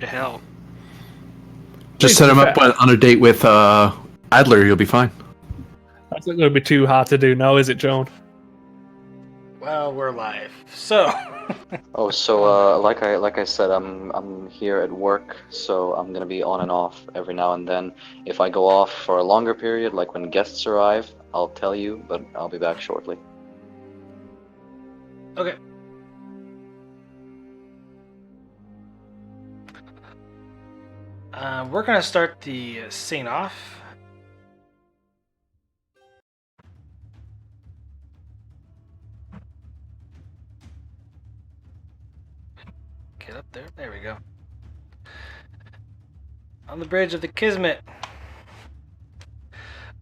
To hell. Just set him up on a date with Adler. You'll be fine. That's not going to be too hard to do now, is it, Joan? Well, we're live, so. Like I said, I'm here at work, so I'm gonna be on and off every now and then. If I go off for a longer period, like when guests arrive, I'll tell you, but I'll be back shortly. Okay. We're gonna start the scene off. Get up there. There we go. On the bridge of the Kismet.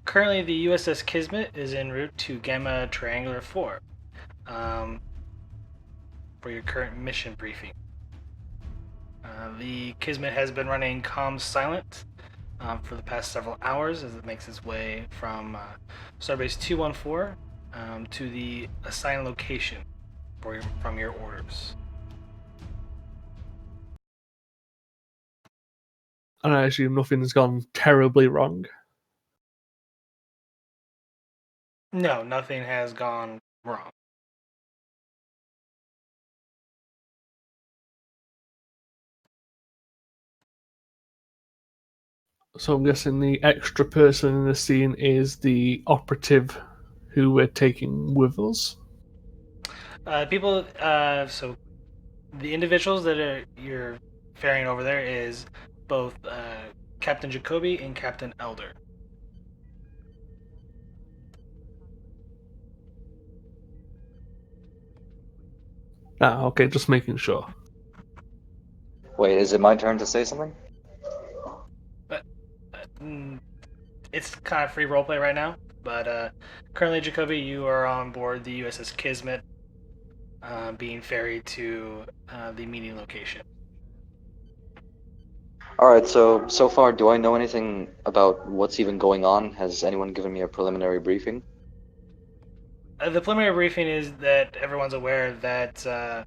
Currently, the USS Kismet is en route to Gamma Triangular 4 for your current mission briefing. The Kismet has been running comms silent for the past several hours as it makes its way from Starbase 214 to the assigned location from your orders. And I assume nothing's gone terribly wrong. No, nothing has gone wrong. So I'm guessing the extra person in the scene is the operative who we're taking with us. So the individuals that you're ferrying over there is both Captain Jacoby and Captain Elder. Ah, okay, just making sure. Wait, is it my turn to say something? It's kind of free roleplay right now, but currently, Jacoby, you are on board the USS Kismet, being ferried to the meeting location. Alright, so far, do I know anything about what's even going on? Has anyone given me a preliminary briefing? The preliminary briefing is that everyone's aware that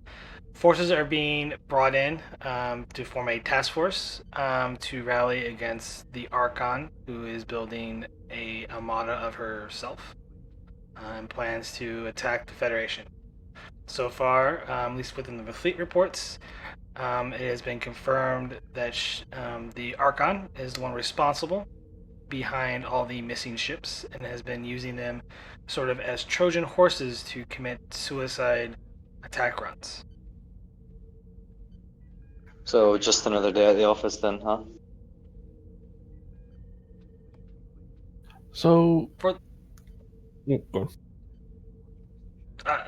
forces are being brought in to form a task force to rally against the Archon, who is building a armada of herself and plans to attack the Federation. So far, at least within the fleet reports, it has been confirmed that the Archon is the one responsible behind all the missing ships and has been using them sort of as Trojan horses to commit suicide attack runs. So, just another day at the office then, huh? So... For go on.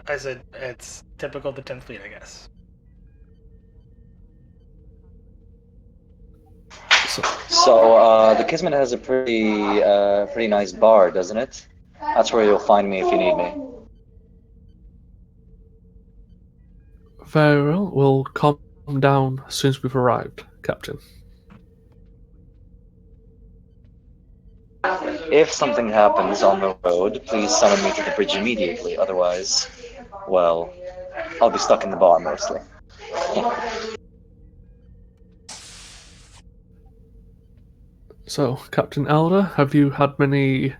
I said it's typical of the 10th Fleet, I guess. So, the Kismet has a pretty nice bar, doesn't it? That's where you'll find me if you need me. Very well, we'll calm down as soon as we've arrived, Captain. If something happens on the road, please summon me to the bridge immediately. Otherwise, well, I'll be stuck in the bar mostly. So, Captain Elder, have you had many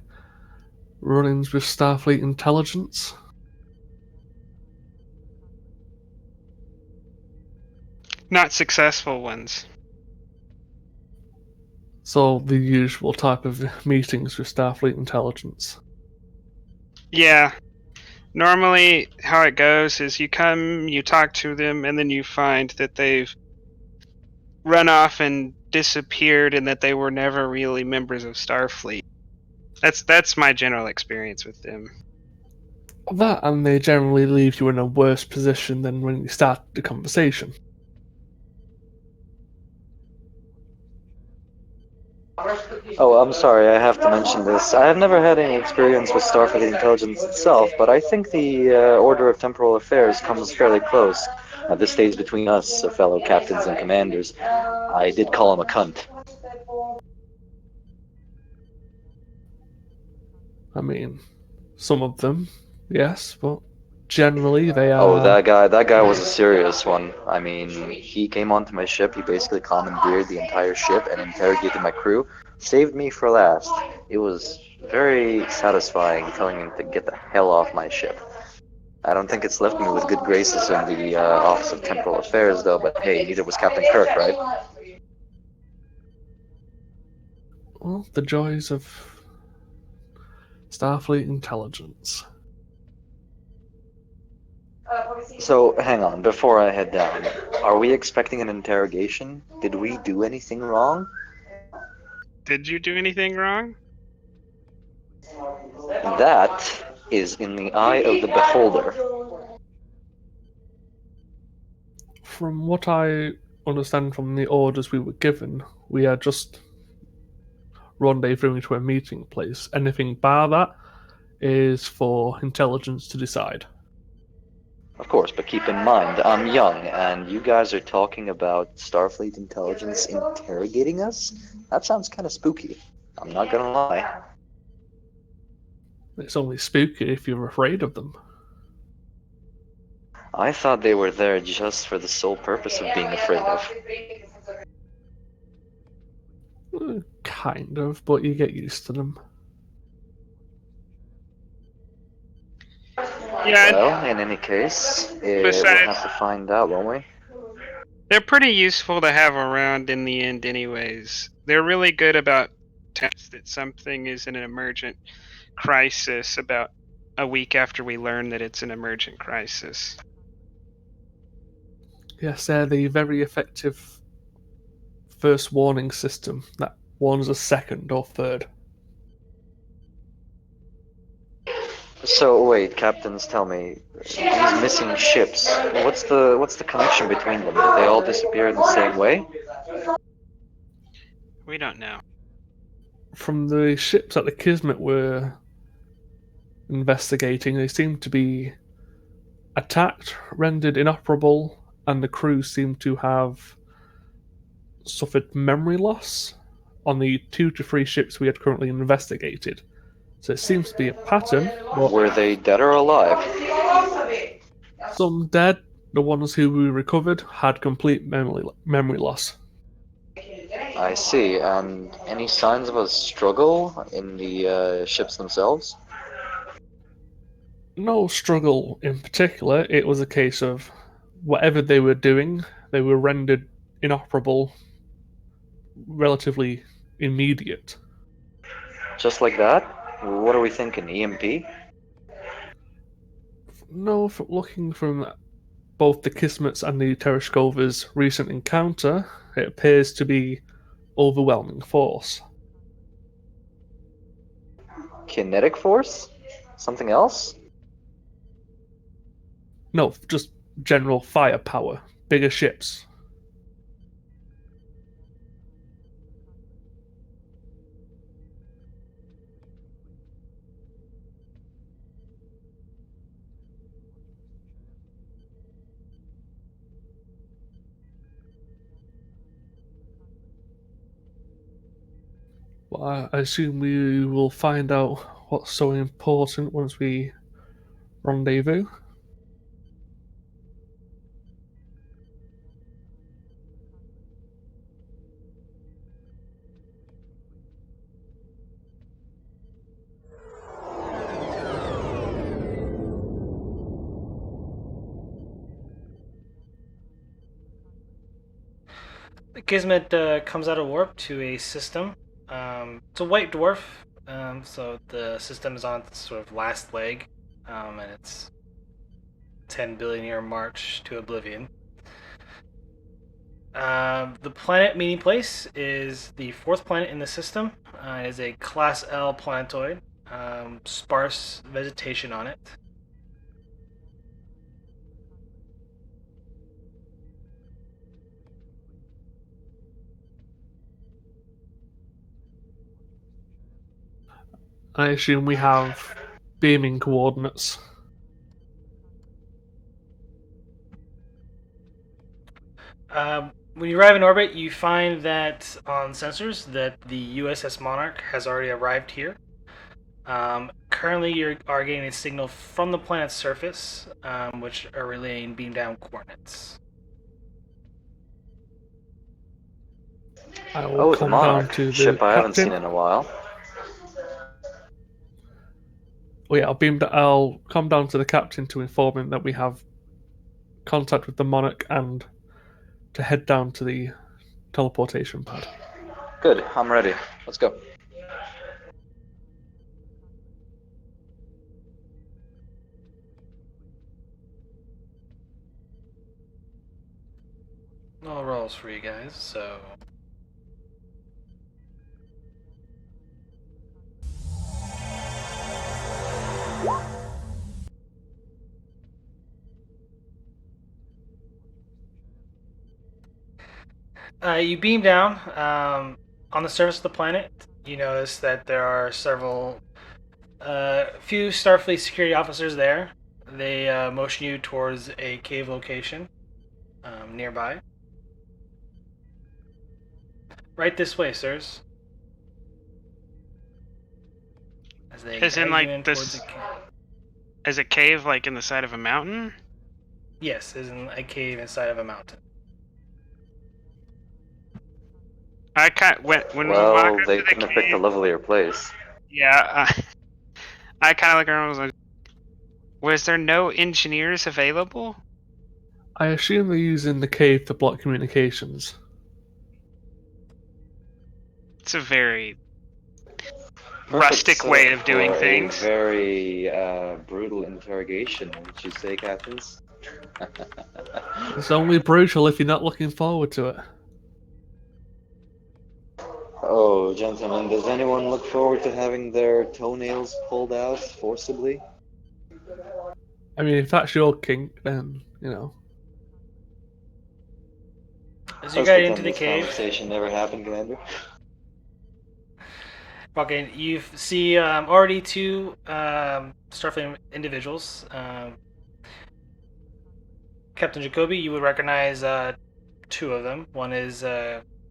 run-ins with Starfleet intelligence? Not successful ones. So, the usual type of meetings with Starfleet intelligence. Yeah. Normally, how it goes is you come, you talk to them, and then you find that they've run off and disappeared and that they were never really members of Starfleet. That's my general experience with them. That, and they generally leave you in a worse position than when you start the conversation. Oh, I'm sorry, I have to mention this. I have never had any experience with Starfleet intelligence itself, but I think the Order of Temporal Affairs comes fairly close. This stays between us, fellow captains and commanders. I did call him a cunt. I mean, some of them, yes, but Generally, they Oh, are. that guy was a serious one. I mean, he came onto my ship, he basically commandeered the entire ship and interrogated my crew, saved me for last. It was very satisfying telling him to get the hell off my ship. I don't think it's left me with good graces in the Office of Temporal Affairs, though, but hey, neither was Captain Kirk, right? Well, the joys of Starfleet intelligence. So, hang on, before I head down, are we expecting an interrogation? Did we do anything wrong? Did you do anything wrong? That is in the eye of the beholder. From what I understand from the orders we were given, we are just rendezvousing to a meeting place. Anything bar that is for intelligence to decide. Of course, but keep in mind, I'm young, and you guys are talking about Starfleet intelligence interrogating us? That sounds kind of spooky. I'm not gonna lie. It's only spooky if you're afraid of them. I thought they were there just for the sole purpose of being afraid of. Kind of, but you get used to them. Yeah, Well, in any case, we'll besides, have to find out, won't we? they're pretty useful to have around in the end anyways. They're really good about tests that something is in an emergent crisis about a week after we learn that it's an emergent crisis. Yes, they're the very effective first warning system that warns us second or third. So wait, captains, tell me, these missing ships. What's the connection between them? Did they all disappear in the same way? We don't know. From the ships that the Kismet were investigating, they seem to be attacked, rendered inoperable, and the crew seem to have suffered memory loss on the 2 to 3 ships we had currently investigated. So it seems to be a pattern, but Were they dead or alive? some dead, the ones who we recovered had complete memory loss. I see. And any signs of a struggle in the ships themselves? No struggle in particular, it was a case of whatever they were doing, they were rendered inoperable relatively immediate. Just like that? What are we thinking? EMP? No, looking from both the Kismets and the Tereshkova's recent encounter, it appears to be overwhelming force. Kinetic force? Something else? No, just general firepower, bigger ships. Well, I assume we will find out what's so important once we rendezvous. The Kismet comes out of warp to a system. It's a white dwarf, so the system is on its sort of last leg, and it's 10 billion year march to oblivion. The planet meeting place is the 4th planet in the system. It is a Class L planetoid, sparse vegetation on it. I assume we have beaming coordinates. When you arrive in orbit, you find that on sensors that the USS Monarch has already arrived here. Currently, you are getting a signal from the planet's surface, which are relaying beam down coordinates. I will Oh, the come down Monarch. to the Ship I haven't captain. seen in a while. Oh yeah, I'll come down to the captain to inform him that we have contact with the Monarch and to head down to the teleportation pad. Good, I'm ready. Let's go. All rolls for you guys, so. You beam down on the surface of the planet. You notice that there are few Starfleet security officers there. They motion you towards a cave location nearby. Right this way, sirs. As they As in, guide like, you in this- towards a cave. Is a cave like in the side of a mountain? Yes, is in a cave inside of a mountain. I when we walk Well, up they to the couldn't have picked a cave, lovelier place. yeah, I kind of look around and was like, was there no engineers available? I assume they're using the cave to block communications. It's a very Perfect rustic setup way of doing for things. A very brutal interrogation, would you say, Captains? It's only brutal if you're not looking forward to it. Oh, gentlemen, does anyone look forward to having their toenails pulled out forcibly? I mean, if that's your kink, then, you know. As you Let's guide pretend into the this cave, conversation never happened, Commander. okay, you see already two Starfleet individuals. Captain Jacoby, you would recognize two of them. One is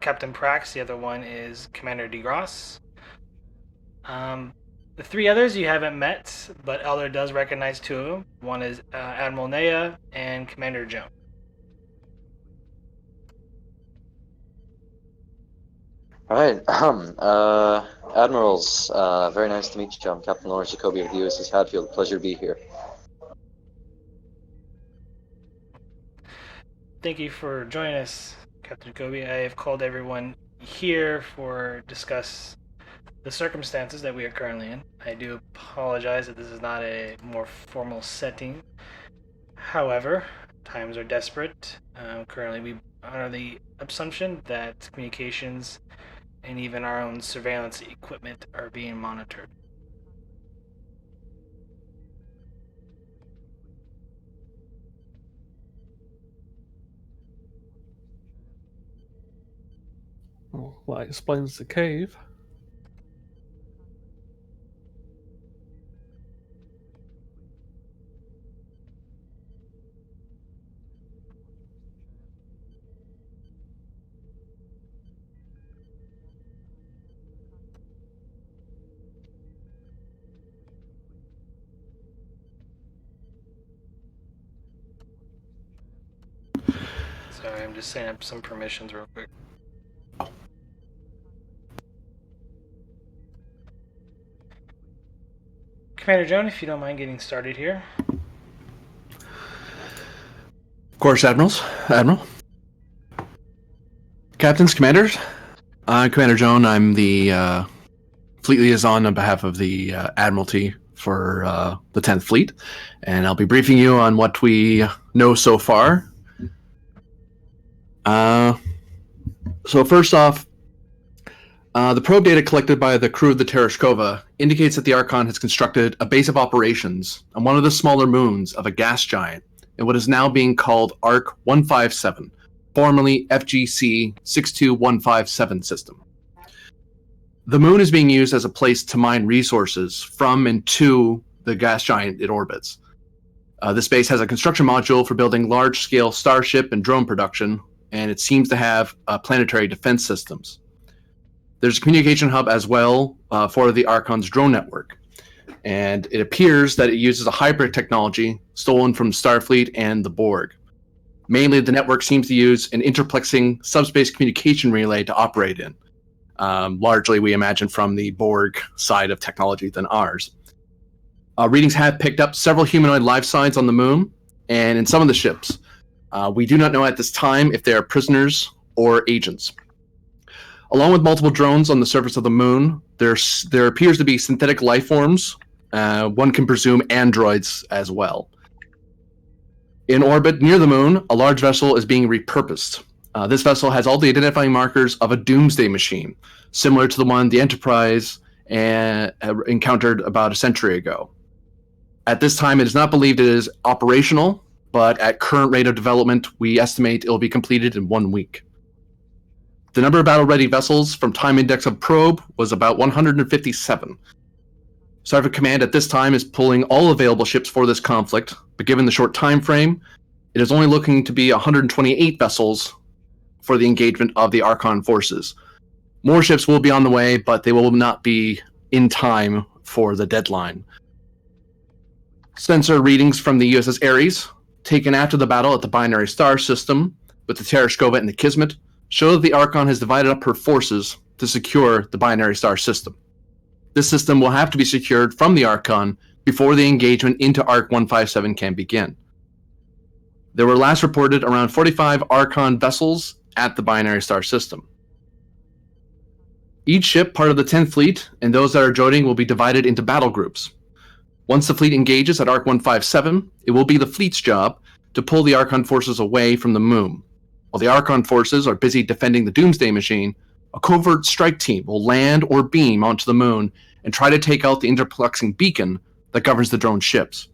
Captain Prax, the other one is Commander DeGrosse. The three others you haven't met, but Elder does recognize two of them. One is Admiral Naya and Commander Joan. All right, Admirals, very nice to meet you. I'm Captain Lawrence Jacoby of the USS Hadfield. Pleasure to be here. Thank you for joining us, Captain Jacoby. I have called everyone here for discuss the circumstances that we are currently in. I do apologize that this is not a more formal setting. However, times are desperate. Currently, we are the assumption that communications and even our own surveillance equipment are being monitored. Well, that explains the cave. Sorry, I'm just setting up some permissions real quick. Commander Joan, if you don't mind getting started here. Of course, Admiral. Captains, Commanders. Commander Joan, I'm the Fleet Liaison on behalf of the Admiralty for the 10th Fleet, and I'll be briefing you on what we know so far. So first off, the probe data collected by the crew of the Tereshkova indicates that the Archon has constructed a base of operations on one of the smaller moons of a gas giant in what is now being called ARC 157, formerly FGC 62157 system. The moon is being used as a place to mine resources from and to the gas giant it orbits. This base has a construction module for building large-scale starship and drone production, and it seems to have planetary defense systems. There's a communication hub as well for the Archon's drone network. and it appears that it uses a hybrid technology stolen from Starfleet and the Borg. Mainly, the network seems to use an interplexing subspace communication relay to operate in. Largely, we imagine, from the Borg side of technology than ours. Readings have picked up several humanoid life signs on the moon and in some of the ships. We do not know at this time if they are prisoners or agents. Along with multiple drones on the surface of the moon, there appears to be synthetic life forms. One can presume androids as well. In orbit near the moon, a large vessel is being repurposed. This vessel has all the identifying markers of a doomsday machine, similar to the one the Enterprise encountered about a century ago. At this time, it is not believed it is operational, but at current rate of development, we estimate it will be completed in 1 week. The number of battle-ready vessels from time index of probe was about 157. Starfleet Command at this time is pulling all available ships for this conflict, but given the short time frame, it is only looking to be 128 vessels for the engagement of the Archon forces. More ships will be on the way, but they will not be in time for the deadline. Sensor readings from the USS Ares, taken after the battle at the binary star system with the Tereshkova and the Kismet, show that the Archon has divided up her forces to secure the binary star system. This system will have to be secured from the Archon before the engagement into Arc 157 can begin. There were last reported around 45 Archon vessels at the binary star system. Each ship part of the 10th Fleet and those that are joining will be divided into battle groups. Once the fleet engages at Arc 157, it will be the fleet's job to pull the Archon forces away from the moon. While the Archon forces are busy defending the Doomsday Machine, a covert strike team will land or beam onto the moon and try to take out the interplexing beacon that governs the drone ships,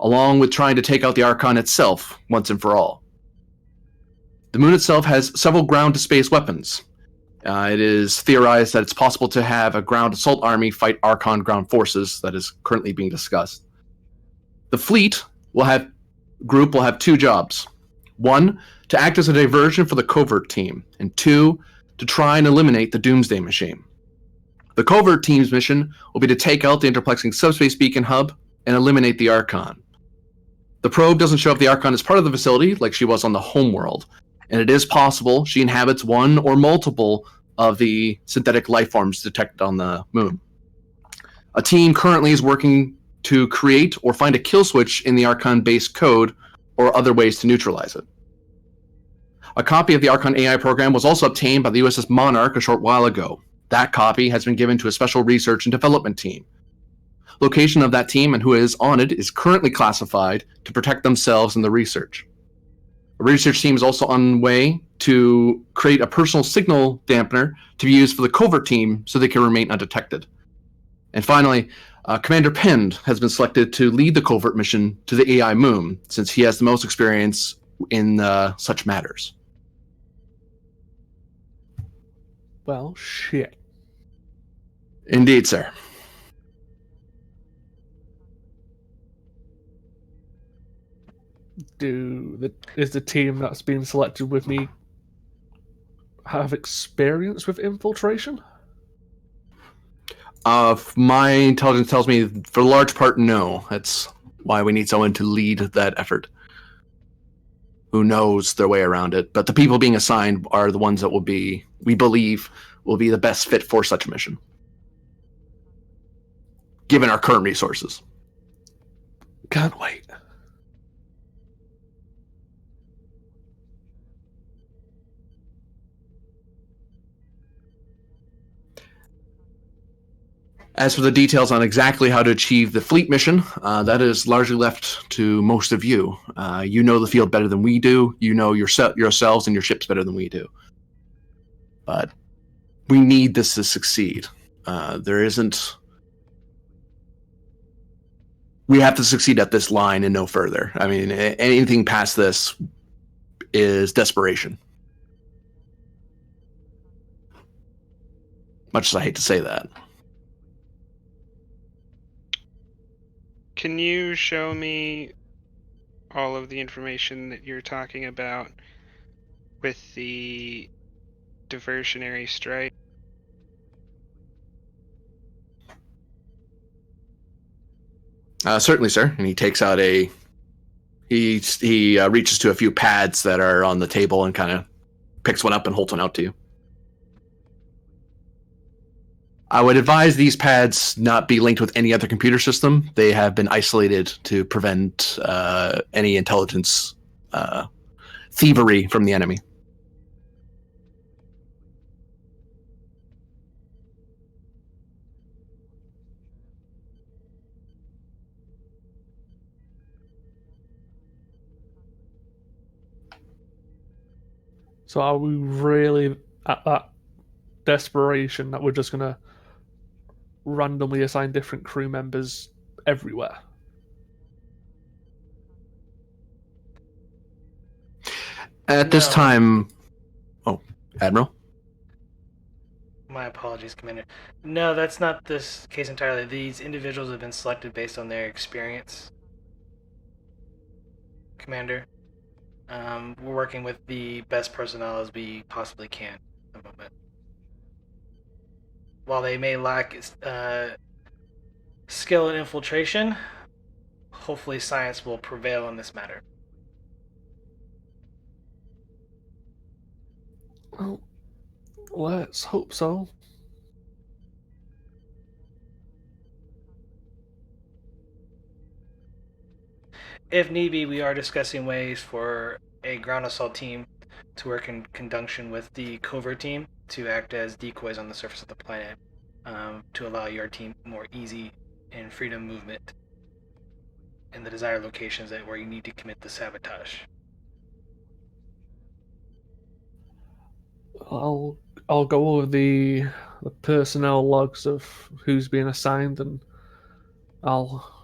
along with trying to take out the Archon itself once and for all. The moon itself has several ground-to-space weapons. It is theorized that it's possible to have a ground assault army fight Archon ground forces. That is currently being discussed. The fleet will have 2 jobs. 1, to act as a diversion for the covert team, and 2, to try and eliminate the Doomsday Machine. The covert team's mission will be to take out the interplexing subspace beacon hub and eliminate the Archon. The probe doesn't show up the Archon as part of the facility like she was on the homeworld, and it is possible she inhabits one or multiple of the synthetic life forms detected on the moon. A team currently is working to create or find a kill switch in the Archon base code or other ways to neutralize it. A copy of the Archon AI program was also obtained by the USS Monarch a short while ago. That copy has been given to a special research and development team. Location of that team and who is on it is currently classified to protect themselves and the research. A research team is also on the way to create a personal signal dampener to be used for the covert team so they can remain undetected. And finally, Commander Pend has been selected to lead the covert mission to the AI moon, since he has the most experience in such matters. Well, shit. Indeed, sir. Is the team that's been selected with me have experience with infiltration? My intelligence tells me, for the large part, no. That's why we need someone to lead that effort, who knows their way around it. But the people being assigned are the ones that we believe, will be the best fit for such a mission, given our current resources. Can't wait. As for the details on exactly how to achieve the fleet mission, that is largely left to most of you. You know the field better than we do. You know yourselves and your ships better than we do. But we need this to succeed. We have to succeed at this line and no further. I mean, anything past this is desperation. Much as I hate to say that. Can you show me all of the information that you're talking about with the diversionary strike? Certainly, sir. And he takes out he reaches to a few pads that are on the table and kind of picks one up and holds one out to you. I would advise these pads not be linked with any other computer system. They have been isolated to prevent any intelligence thievery from the enemy. So are we really at that desperation that we're just going to randomly assign different crew members everywhere? At this time... Oh, Admiral? My apologies, Commander. No, that's not this case entirely. These individuals have been selected based on their experience, Commander. We're working with the best personnel as we possibly can at the moment. While they may lack skill and infiltration, hopefully science will prevail in this matter. Well, let's hope so. If need be, we are discussing ways for a ground assault team to work in conjunction with the covert team to act as decoys on the surface of the planet, to allow your team more easy and freedom movement in the desired locations where you need to commit the sabotage. I'll go over the personnel logs of who's being assigned, and I'll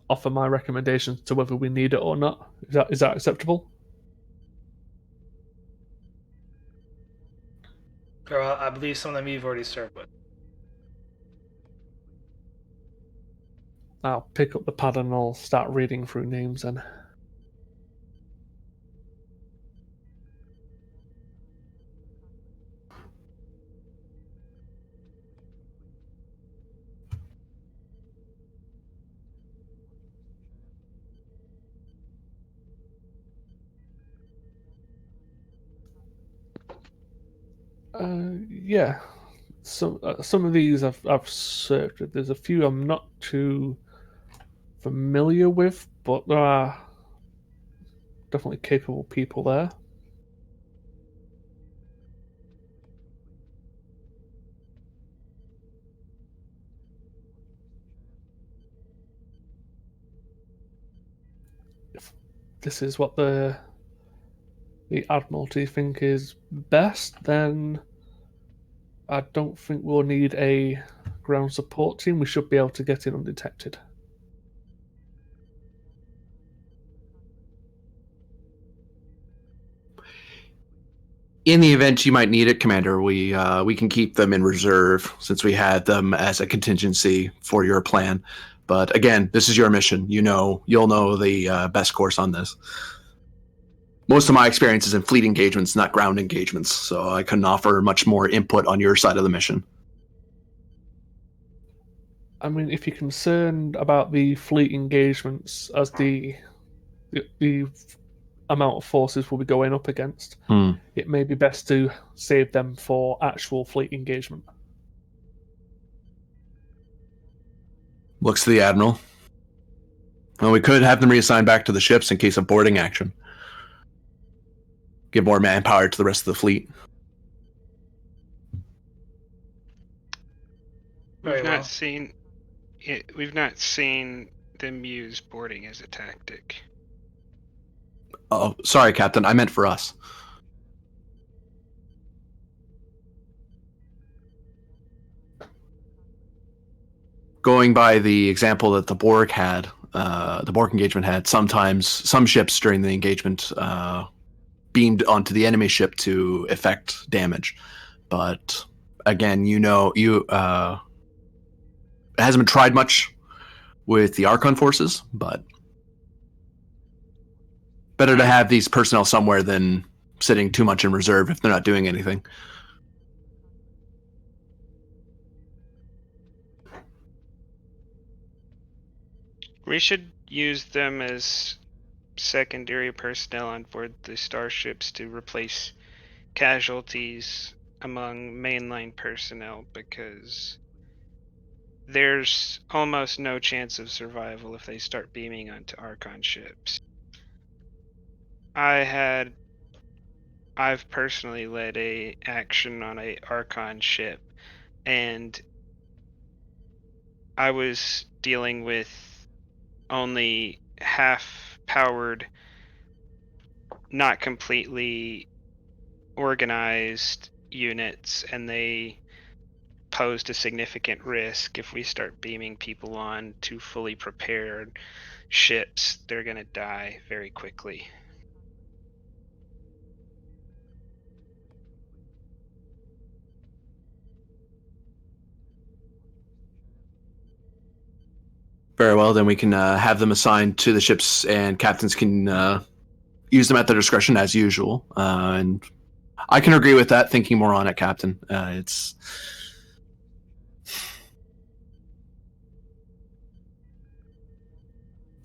offer my recommendations to whether we need it or not. Is that acceptable? Or I believe some of them you've already served with. I'll pick up the pad and I'll start reading through names then. Yeah. Some of these I've served with. There's a few I'm not too familiar with, but there are definitely capable people there. If this is what the Admiralty think is best, then I don't think we'll need a ground support team. We should be able to get in undetected. In the event you might need it, Commander, we can keep them in reserve since we had them as a contingency for your plan. But again, this is your mission. You'll know the best course on this. Most of my experience is in fleet engagements, not ground engagements, so I couldn't offer much more input on your side of the mission. I mean, if you're concerned about the fleet engagements as the amount of forces we'll be going up against, it may be best to save them for actual fleet engagement. Looks to the Admiral. Well, we could have them reassigned back to the ships in case of boarding action. Give more manpower to the rest of the fleet. We've not seen them use boarding as a tactic. Oh, sorry, Captain. I meant for us. Going by the example that the Borg had, the Borg engagement had, sometimes some ships during the engagement beamed onto the enemy ship to effect damage. But again, it hasn't been tried much with the Archon forces, but better to have these personnel somewhere than sitting too much in reserve if they're not doing anything. We should use them as secondary personnel on board the starships to replace casualties among mainline personnel, because there's almost no chance of survival if they start beaming onto Archon ships. I've personally led a action on a Archon ship, and I was dealing with only half-powered, not completely organized units, and they posed a significant risk. If we start beaming people on to fully prepared ships, they're going to die very quickly. Very well, then we can have them assigned to the ships, and captains can use them at their discretion as usual. And I can agree with that. Thinking more on it, Captain. It's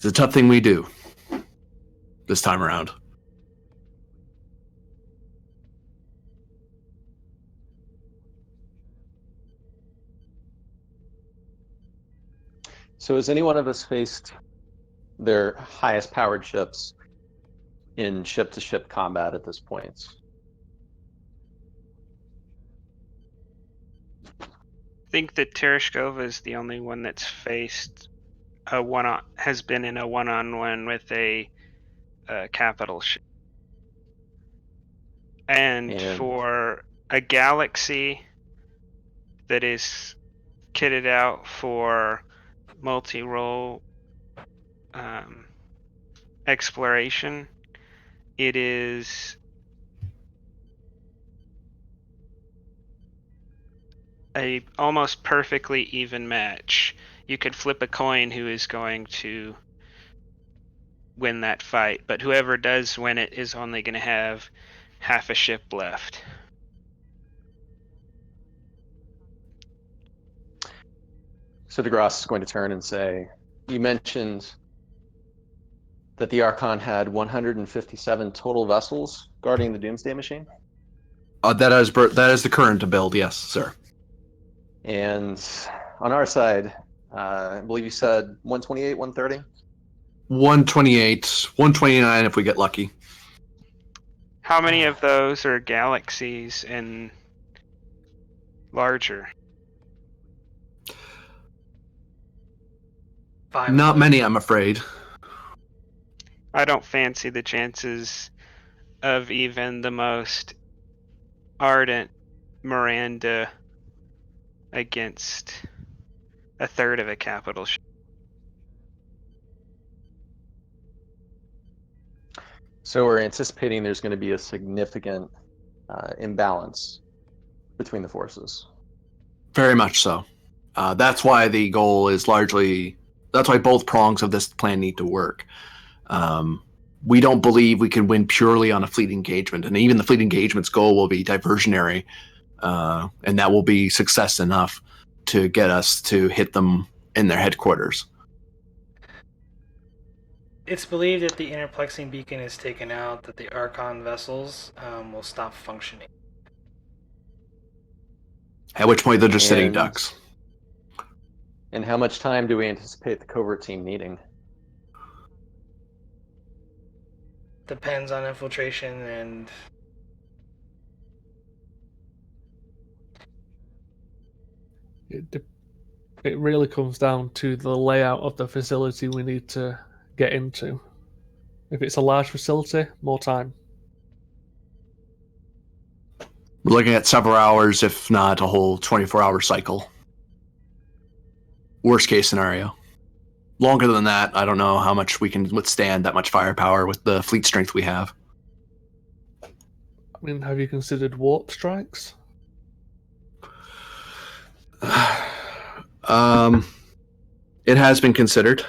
a tough thing we do this time around. So has any one of us faced their highest powered ships in ship-to-ship combat at this point? I think that Tereshkova is the only one that's faced has been in a one-on-one with a capital ship. And for a galaxy that is kitted out for multi-role exploration, it is a almost perfectly even match. You could flip a coin who is going to win that fight, but whoever does win it is only going to have half a ship left. So DeGrasse is going to turn and say, you mentioned that the Archon had 157 total vessels guarding the Doomsday Machine? That is the current build, yes, sir. And on our side, I believe you said 128, 130? 128, 129 if we get lucky. How many of those are galaxies and larger? Not many, I'm afraid. I don't fancy the chances of even the most ardent Miranda against a third of a capital ship. So we're anticipating there's going to be a significant imbalance between the forces. Very much so. That's why the goal is that's why both prongs of this plan need to work. We don't believe we can win purely on a fleet engagement, and even the fleet engagement's goal will be diversionary, and that will be success enough to get us to hit them in their headquarters. It's believed that the interplexing beacon is taken out, that the Archon vessels will stop functioning. At which point they're just sitting ducks. And how much time do we anticipate the covert team needing? Depends on infiltration and it really comes down to the layout of the facility we need to get into. If it's a large facility, more time. We're looking at several hours, if not a whole 24-hour cycle. Worst case scenario. Longer than that, I don't know how much we can withstand that much firepower with the fleet strength we have. I mean, have you considered warp strikes? It has been considered,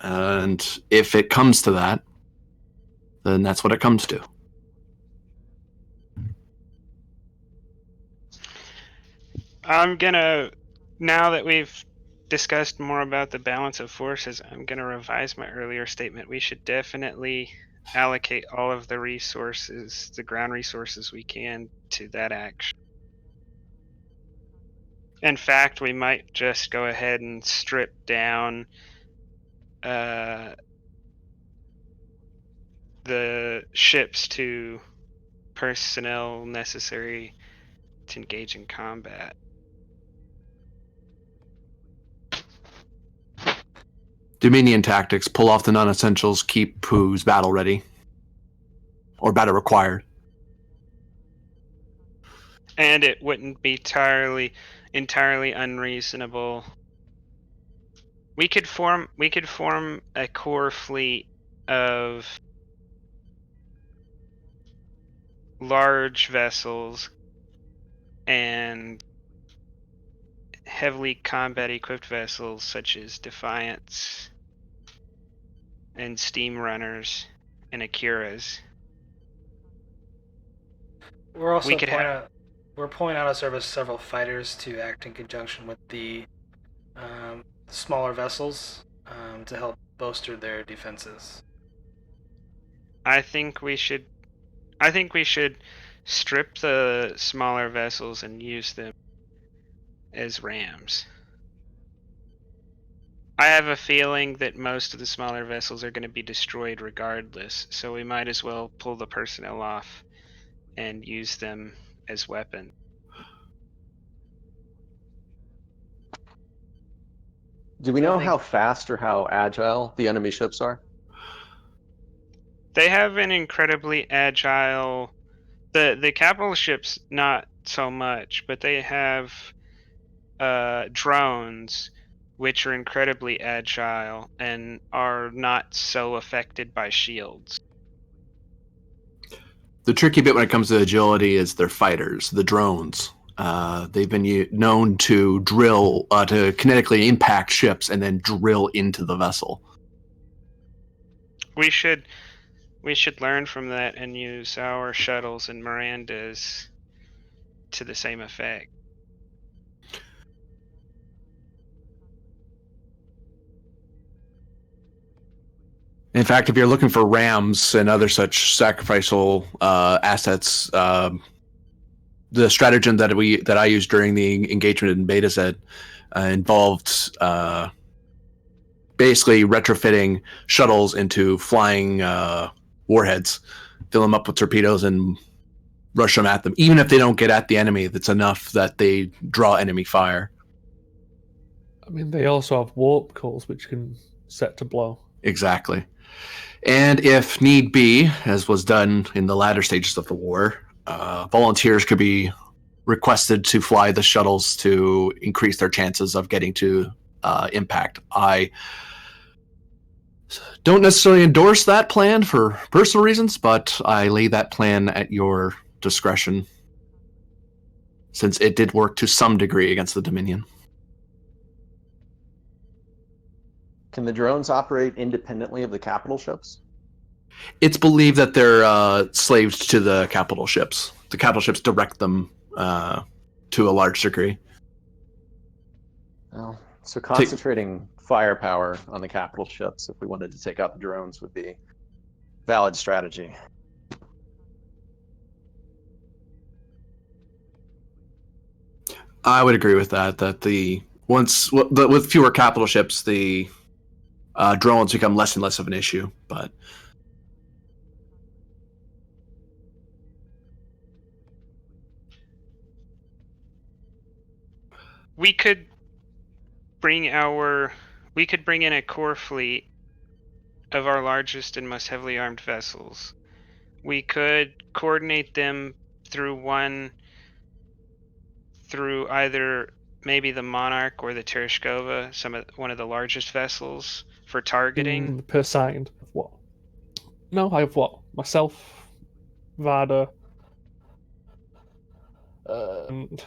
and if it comes to that, then that's what it comes to. I'm gonna, now that we've discussed more about the balance of forces, I'm going to revise my earlier statement. We should definitely allocate all of the resources, the ground resources we can, to that action. In fact, we might just go ahead and strip down the ships to personnel necessary to engage in combat. Dominion tactics: pull off the non-essentials, keep who's battle ready or battle required. And it wouldn't be entirely unreasonable. We could form a core fleet of large vessels and heavily combat equipped vessels such as Defiance and Steam Runners and Akiras. We're also We could pulling out of service several fighters to act in conjunction with the smaller vessels to help bolster their defenses. I think we should strip the smaller vessels and use them as rams. I have a feeling that most of the smaller vessels are going to be destroyed regardless, so we might as well pull the personnel off and use them as weapons. Do we know how fast or how agile the enemy ships are? They have an incredibly agile... The capital ships, not so much, but they have drones which are incredibly agile and are not so affected by shields. The tricky bit when it comes to agility is their fighters, the drones. They've been known to drill, to kinetically impact ships and then drill into the vessel. We should learn from that and use our shuttles and Mirandas to the same effect. In fact, if you're looking for rams and other such sacrificial assets, the stratagem that I used during the engagement in Beta Z involved basically retrofitting shuttles into flying warheads, fill them up with torpedoes, and rush them at them. Even if they don't get at the enemy, that's enough that they draw enemy fire. I mean, they also have warp cores which can set to blow. Exactly. And if need be, as was done in the latter stages of the war, volunteers could be requested to fly the shuttles to increase their chances of getting to impact. I don't necessarily endorse that plan for personal reasons, but I lay that plan at your discretion, since it did work to some degree against the Dominion. Can the drones operate independently of the capital ships? It's believed that they're slaves to the capital ships. The capital ships direct them to a large degree. Well, so concentrating firepower on the capital ships, if we wanted to take out the drones, would be valid strategy. I would agree with that. That with fewer capital ships, the drones become less and less of an issue. But we could bring in a core fleet of our largest and most heavily armed vessels. We could coordinate them through either maybe the Monarch or the Tereshkova, one of the largest vessels for targeting. Per side of what? No, I have what? Myself, Vada, and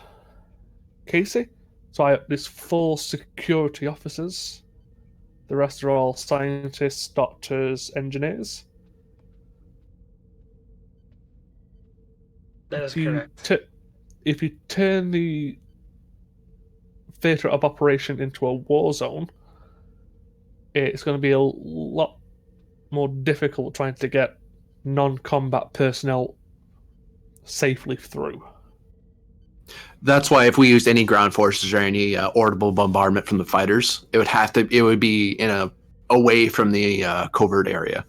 Casey. So I have these 4 security officers. The rest are all scientists, doctors, engineers. That is correct. If you turn the theatre of operation into a war zone, it's going to be a lot more difficult trying to get non-combat personnel safely through. That's why if we used any ground forces or any audible bombardment from the fighters, it would be in away from the covert area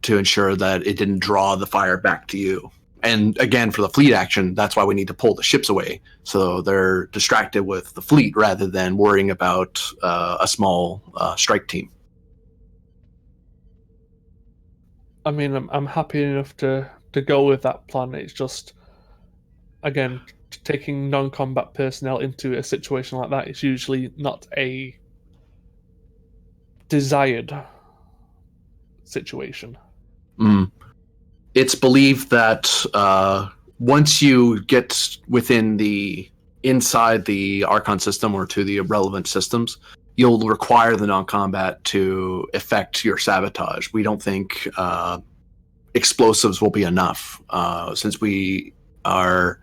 to ensure that it didn't draw the fire back to you. And again, for the fleet action, that's why we need to pull the ships away, so they're distracted with the fleet rather than worrying about a small strike team. I mean, I'm happy enough to go with that plan. It's just, again, taking non-combat personnel into a situation like that is usually not a desired situation. It's believed that once you get inside the Archon system or to the relevant systems, you'll require the non-combat to effect your sabotage. We don't think explosives will be enough, since we are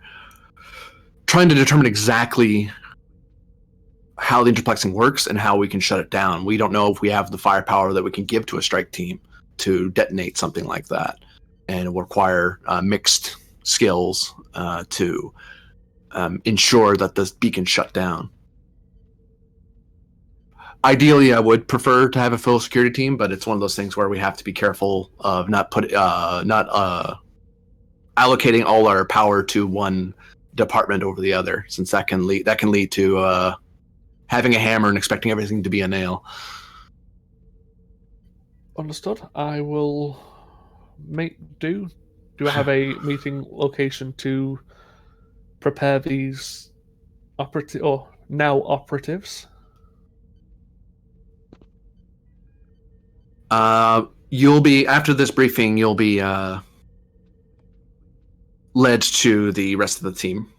trying to determine exactly how the interplexing works and how we can shut it down. We don't know if we have the firepower that we can give to a strike team to detonate something like that, and it will require mixed skills to ensure that this beacon shut down. Ideally, I would prefer to have a full security team, but it's one of those things where we have to be careful of not allocating all our power to one department over the other, since that can lead to having a hammer and expecting everything to be a nail. Understood. I will make do. Do I have a meeting location to prepare these now operatives? You'll be, after this briefing, you'll be led to the rest of the team.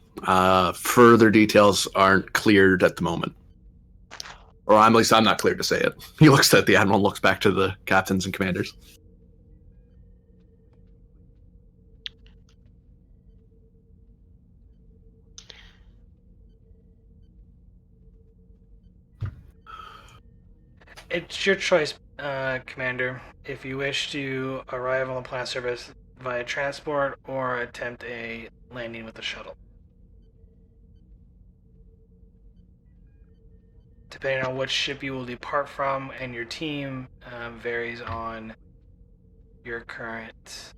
Further details aren't cleared at the moment. Or at least I'm not clear to say it. He looks at the admiral, looks back to the captains and commanders. It's your choice, Commander, if you wish to arrive on the planet surface via transport or attempt a landing with the shuttle. Depending on which ship you will depart from, and your team varies on your current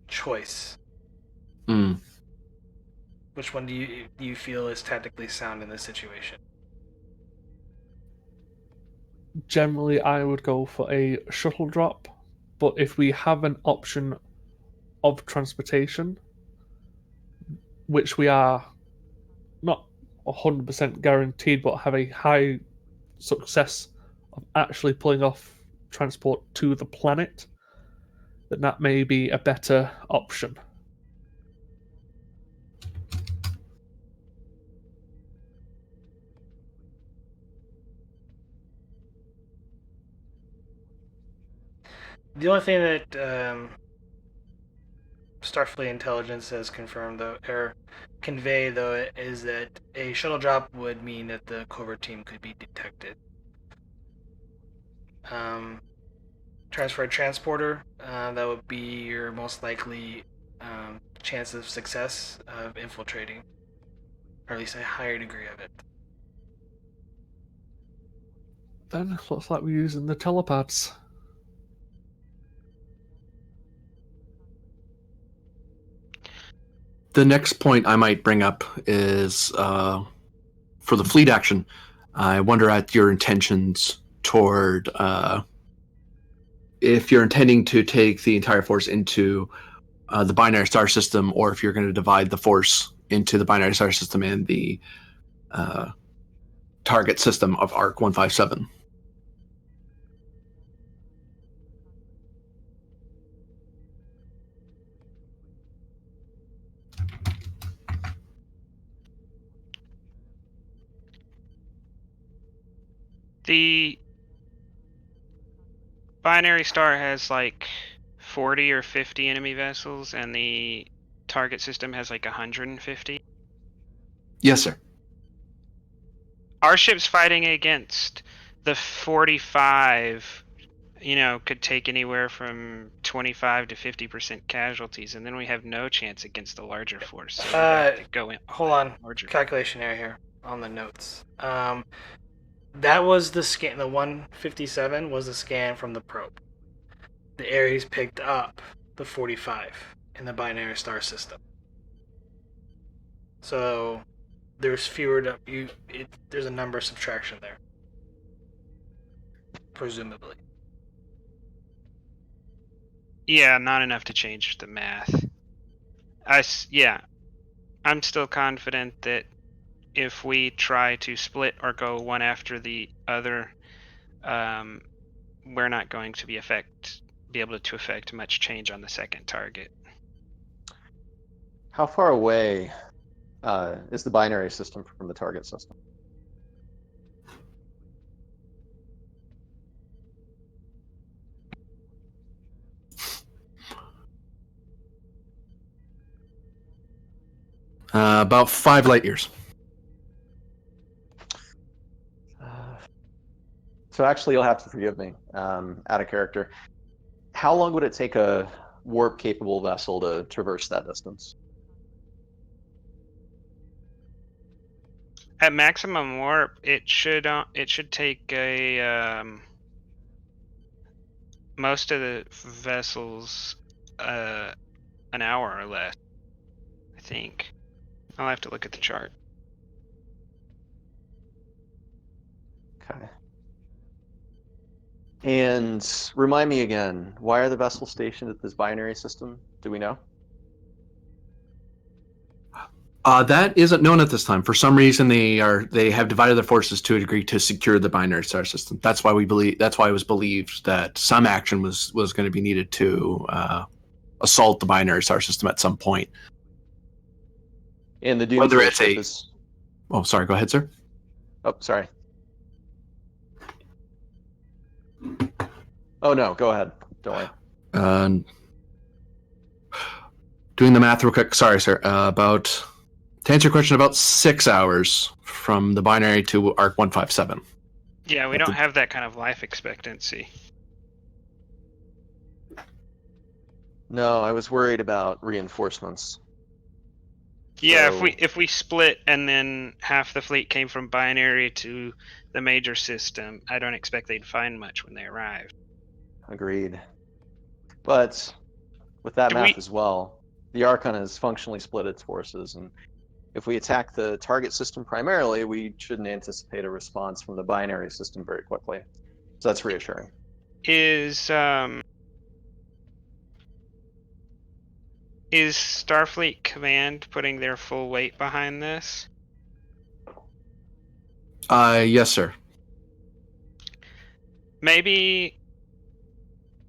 choice. Which one do you feel is tactically sound in this situation? Generally, I would go for a shuttle drop, but if we have an option of transportation, which we are not 100% guaranteed, but have a high success of actually pulling off transport to the planet, then that may be a better option. The only thing that Starfleet intelligence has confirmed, though, or conveyed, though, is that a shuttle drop would mean that the covert team could be detected. Transpired transporter, that would be your most likely chance of success of infiltrating, or at least a higher degree of it. Then looks like we're using the telepads. The next point I might bring up is for the fleet action. I wonder at your intentions toward if you're intending to take the entire force into the binary star system, or if you're going to divide the force into the binary star system and the target system of ARC 157. The binary star has like 40 or 50 enemy vessels, and the target system has like 150. Yes, sir. Our ship's fighting against the 45, could take anywhere from 25 to 50% casualties, and then we have no chance against the larger force. So we have to go in. Hold on. Larger. Calculation error here on the notes. That was the scan. The 157 was the scan from the probe. The Ares picked up the 45 in the binary star system. So there's fewer. There's a number subtraction there, presumably. Yeah, not enough to change the math. I'm still confident that if we try to split or go one after the other, we're not going to be able to affect much change on the second target. How far away is the binary system from the target system? About 5 light years. So actually, you'll have to forgive me, out of character. How long would it take a warp-capable vessel to traverse that distance? At maximum warp, it should take most of the vessels an hour or less, I think. I'll have to look at the chart. Okay. And remind me again, why are the vessels stationed at this binary system? Do we know? That isn't known at this time. For some reason, they have divided their forces to a degree to secure the binary star system. That's why it was believed that some action was going to be needed to assault the binary star system at some point. And the Doomsday ship is... Oh, sorry. Go ahead, sir. Oh, sorry. Oh, no. Go ahead. Don't worry. Doing the math real quick. Sorry, sir. To answer your question, about 6 hours from the binary to Arc 157. Yeah, we don't have that kind of life expectancy. No, I was worried about reinforcements. Yeah, if we split and then half the fleet came from binary to the major system, I don't expect they'd find much when they arrive. Agreed. But with that math as well, the Archon has functionally split its forces, and if we attack the target system primarily, we shouldn't anticipate a response from the binary system very quickly. So that's reassuring. Is Starfleet Command putting their full weight behind this? Yes, sir. Maybe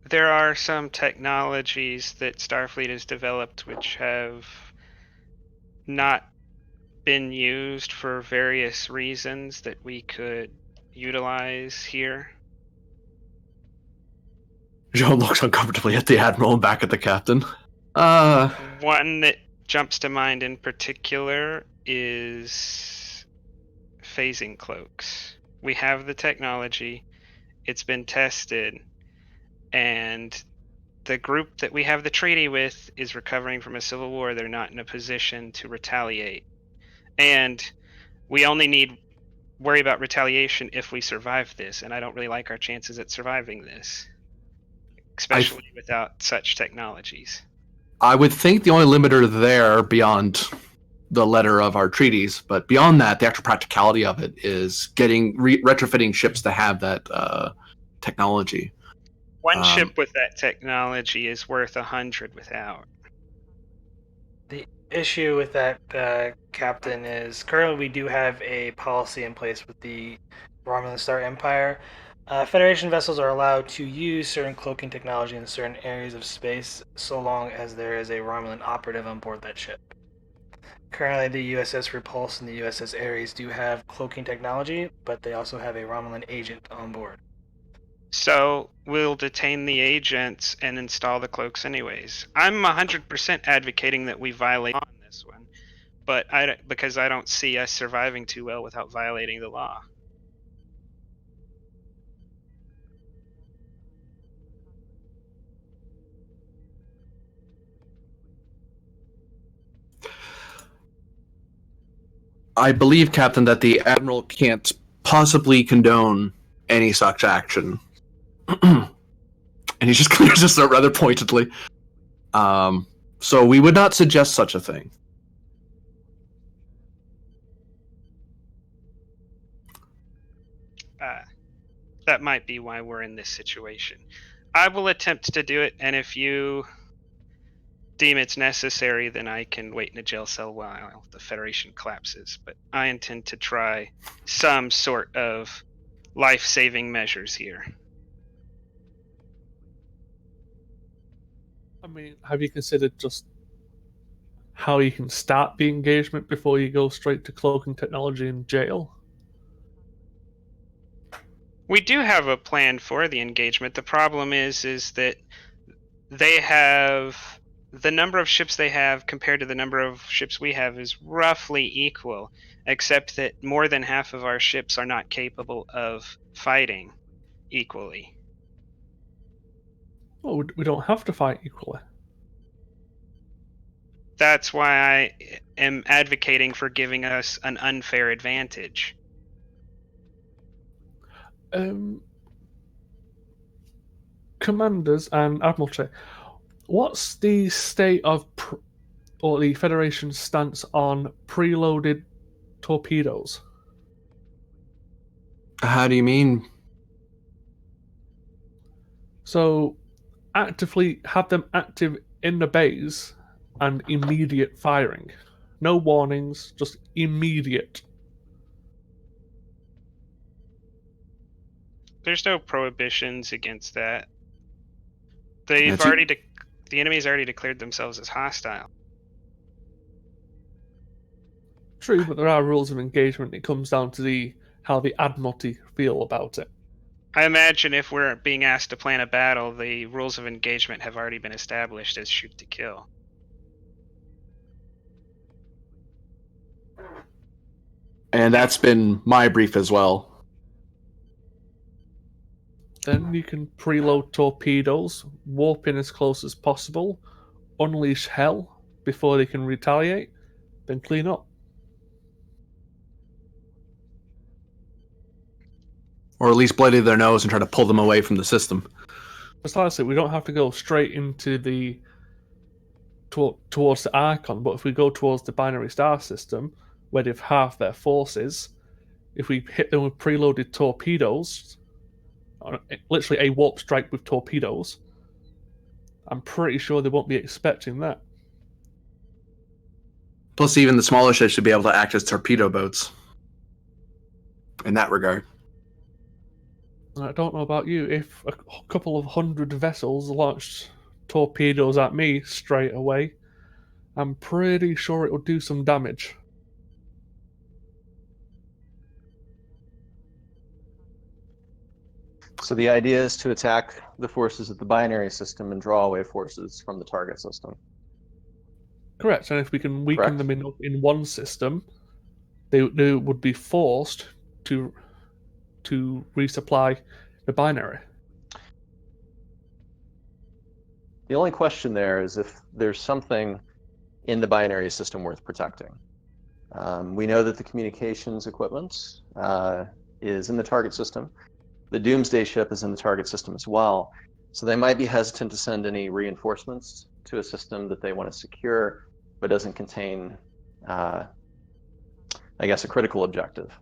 there are some technologies that Starfleet has developed which have not been used for various reasons that we could utilize here. Joe looks uncomfortably at the Admiral and back at the Captain. One that jumps to mind in particular is phasing cloaks. We have the technology, it's been tested, and the group that we have the treaty with is recovering from a civil war. They're not in a position to retaliate. And we only need worry about retaliation if we survive this, and I don't really like our chances at surviving this, especially without such technologies. I would think the only limiter there, beyond the letter of our treaties, but beyond that, the actual practicality of it is getting retrofitting ships to have that technology. One ship with that technology is worth 100 without. The issue with that, Captain, is currently we do have a policy in place with the Romulan Star Empire. Federation vessels are allowed to use certain cloaking technology in certain areas of space so long as there is a Romulan operative on board that ship. Currently, the USS Repulse and the USS Ares do have cloaking technology, but they also have a Romulan agent on board. So we'll detain the agents and install the cloaks anyways. I'm 100% advocating that we violate on this one, but because I don't see us surviving too well without violating the law. I believe, Captain, that the Admiral can't possibly condone any such action. And he just clears his throat rather pointedly. So we would not suggest such a thing. That might be why we're in this situation. I will attempt to do it, and if you deem it's necessary, then I can wait in a jail cell while the Federation collapses. But I intend to try some sort of life-saving measures here. I mean, have you considered just how you can start the engagement before you go straight to cloaking technology in jail? We do have a plan for the engagement. The problem is that they have the number of ships they have compared to the number of ships we have is roughly equal, except that more than half of our ships are not capable of fighting equally. Well, we don't have to fight equally. That's why I am advocating for giving us an unfair advantage. Commanders and Admiralty, what's the state of or the Federation's stance on preloaded torpedoes? How do you mean? So, actively have them active in the bays and immediate firing. No warnings, just immediate. There's no prohibitions against that. The enemy's already declared themselves as hostile. True, but there are rules of engagement. It comes down to how the Admiralty feel about it. I imagine if we're being asked to plan a battle, the rules of engagement have already been established as shoot to kill. And that's been my brief as well. Then you can preload torpedoes, warp in as close as possible, unleash hell before they can retaliate, then clean up. Or at least bloody their nose and try to pull them away from the system. Precisely, we don't have to go straight into towards the Archon, but if we go towards the binary star system, where they've half their forces, if we hit them with preloaded torpedoes, literally a warp strike with torpedoes, I'm pretty sure they won't be expecting that. Plus, even the smaller ships should be able to act as torpedo boats. In that regard. I don't know about you, if a couple of hundred vessels launched torpedoes at me straight away, I'm pretty sure it would do some damage. So the idea is to attack the forces of the binary system and draw away forces from the target system. Correct, and if we can weaken them in one system, they would be forced to resupply the binary. The only question there is if there's something in the binary system worth protecting. We know that the communications equipment is in the target system. The Doomsday ship is in the target system as well. So they might be hesitant to send any reinforcements to a system that they want to secure, but doesn't contain, I guess, a critical objective.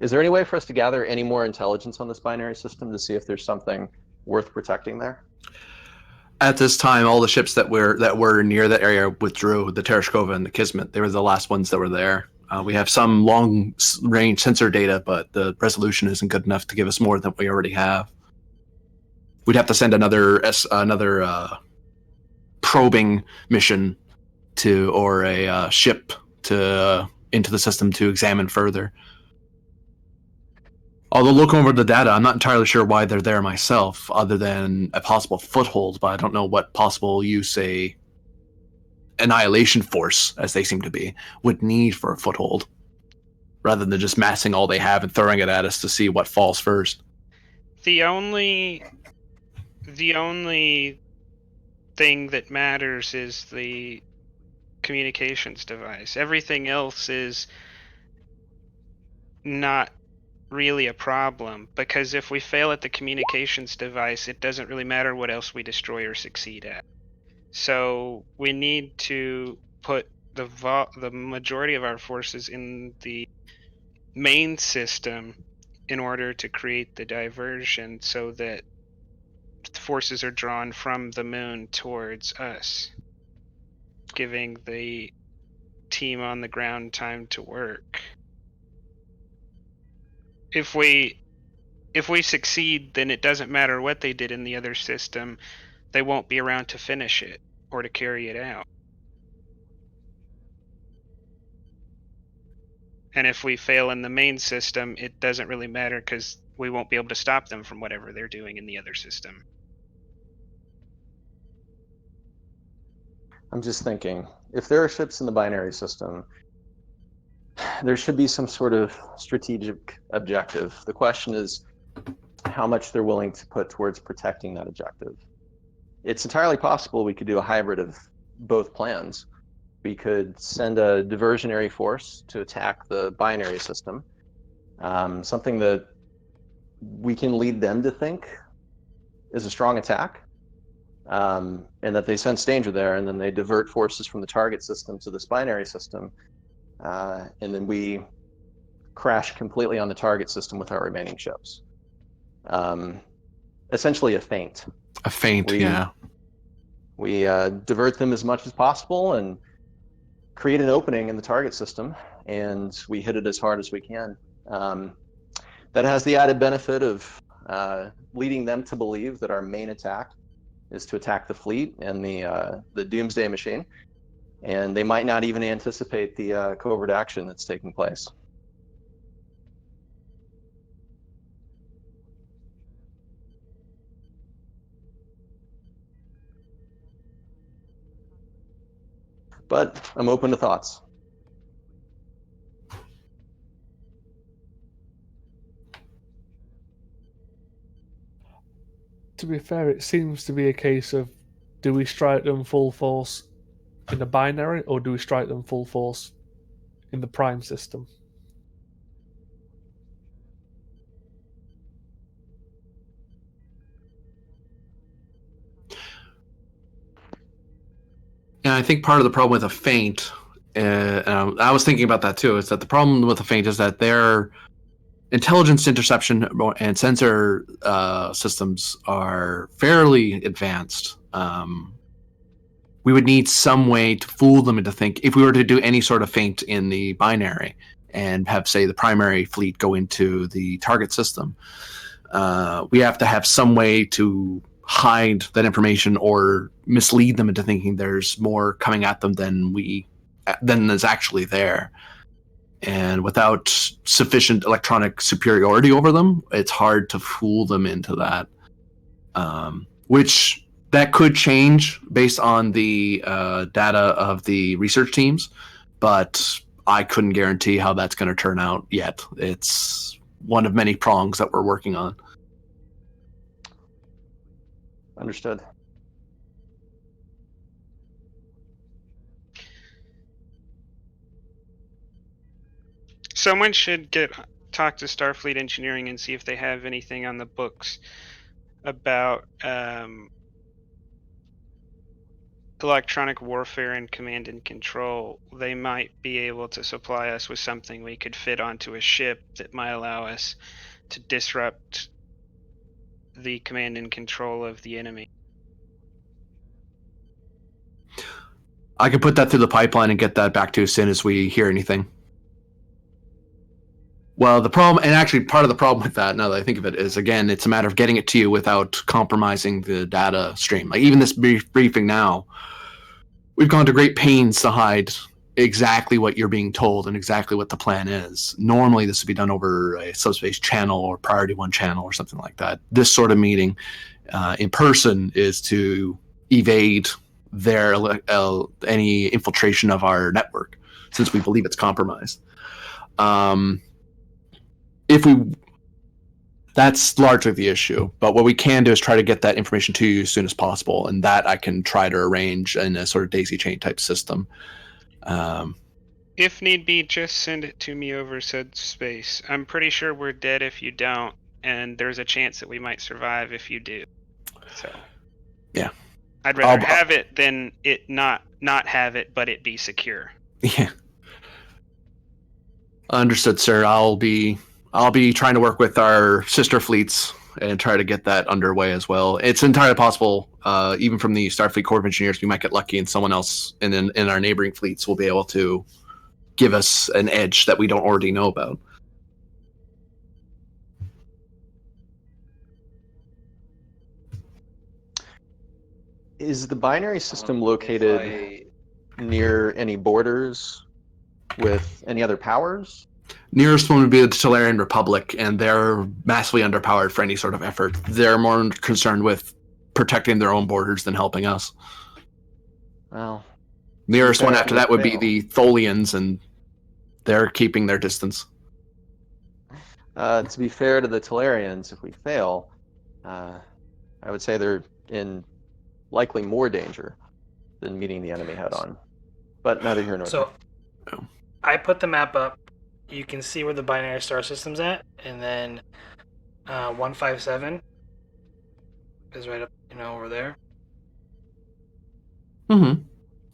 Is there any way for us to gather any more intelligence on this binary system to see if there's something worth protecting there? At this time, all the ships that were near that area withdrew. The Tereshkova and the Kismet, they were the last ones that were there. We have some long-range sensor data, but the resolution isn't good enough to give us more than we already have. We'd have to send another probing mission or a ship into the system to examine further. Although looking over the data, I'm not entirely sure why they're there myself, other than a possible foothold, but I don't know what possible use a annihilation force, as they seem to be, would need for a foothold, rather than just massing all they have and throwing it at us to see what falls first. The only thing that matters is the communications device. Everything else is not really a problem, because if we fail at the communications device, it doesn't really matter what else we destroy or succeed at. So we need to put the majority of our forces in the main system in order to create the diversion, so that the forces are drawn from the moon towards us, giving the team on the ground time to work. If we succeed, then it doesn't matter what they did in the other system. They won't be around to finish it or to carry it out. And if we fail in the main system, it doesn't really matter, because we won't be able to stop them from whatever they're doing in the other system. I'm just thinking, if there are ships in the binary system, there should be some sort of strategic objective. The question is how much they're willing to put towards protecting that objective. It's entirely possible we could do a hybrid of both plans. We could send a diversionary force to attack the binary system, something that we can lead them to think is a strong attack, and that they sense danger there, and then they divert forces from the target system to this binary system, and then we crash completely on the target system with our remaining ships. Essentially a feint. A feint, yeah. We divert them as much as possible and create an opening in the target system, and we hit it as hard as we can. That has the added benefit of leading them to believe that our main attack is to attack the fleet and the Doomsday Machine, and they might not even anticipate the covert action that's taking place. But I'm open to thoughts. To be fair, it seems to be a case of, do we strike them full force in the binary, or do we strike them full force in the prime system? And I think part of the problem with a feint, I was thinking about that too, is that the problem with a feint is that their intelligence interception and sensor systems are fairly advanced. We would need some way to fool them into think, if we were to do any sort of feint in the binary and have, say, the primary fleet go into the target system, we have to have some way to hide that information or mislead them into thinking there's more coming at them than is actually there. And without sufficient electronic superiority over them, it's hard to fool them into that. Which that could change based on the data of the research teams, but I couldn't guarantee how that's going to turn out yet. It's one of many prongs that we're working on. Understood. Someone should talk to Starfleet Engineering and see if they have anything on the books about electronic warfare and command and control. They might be able to supply us with something we could fit onto a ship that might allow us to disrupt the command and control of the enemy. I can put that through the pipeline and get that back to you as soon as we hear anything. Well, the problem, and actually part of the problem with that, now that I think of it, is, again, it's a matter of getting it to you without compromising the data stream. Like, even this briefing now, we've gone to great pains to hide exactly what you're being told and exactly what the plan is. Normally, this would be done over a subspace channel or Priority 1 channel or something like that. This sort of meeting in person is to evade any infiltration of our network, since we believe it's compromised. That's largely the issue. But what we can do is try to get that information to you as soon as possible, and that I can try to arrange in a sort of daisy chain type system. If need be, just send it to me over said space. I'm pretty sure we're dead if you don't, and there's a chance that we might survive if you do. So, yeah, I'd rather have it than it not have it, but it be secure. Yeah, understood, sir. I'll be trying to work with our sister fleets and try to get that underway as well. It's entirely possible, even from the Starfleet Corps of Engineers, we might get lucky, and someone else in our neighboring fleets will be able to give us an edge that we don't already know about. Is the binary system located near any borders with any other powers? Nearest one would be the Tellurian Republic, and they're massively underpowered for any sort of effort. They're more concerned with protecting their own borders than helping us. Well, nearest one after that would be the Tholians, and they're keeping their distance. To be fair to the Tellurians, if we fail, I would say they're in likely more danger than meeting the enemy head on. But neither here nor there. So, I put the map up. You can see where the binary star system's at, and then 157 is right up, over there. Mm-hmm.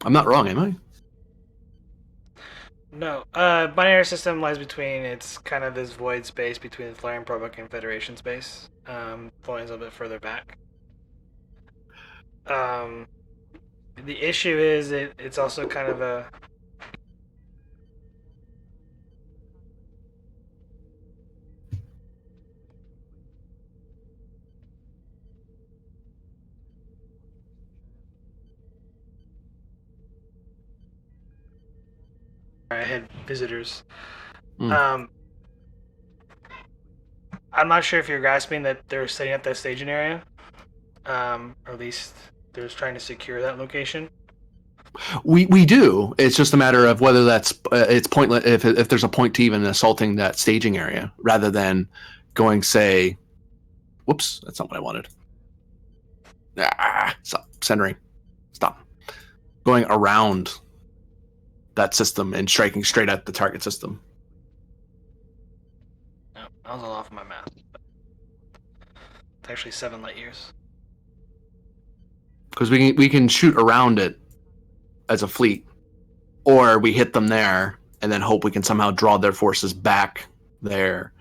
I'm not wrong, am I? No. Binary system lies between, it's kind of this void space between the Tellurian Republic and Federation space. Tellurian's a little bit further back. The issue is it's also kind of a... I had visitors. I'm not sure if you're grasping that they're setting up that staging area, or at least they're trying to secure that location. We do. It's just a matter of whether that's it's pointless if there's a point to even assaulting that staging area rather than going, say, whoops, that's not what I wanted. Stop centering. Stop. Going around that system and striking straight at the target system. No, I was all off my math. It's actually 7 light years. Because we can shoot around it as a fleet, or we hit them there and then hope we can somehow draw their forces back there.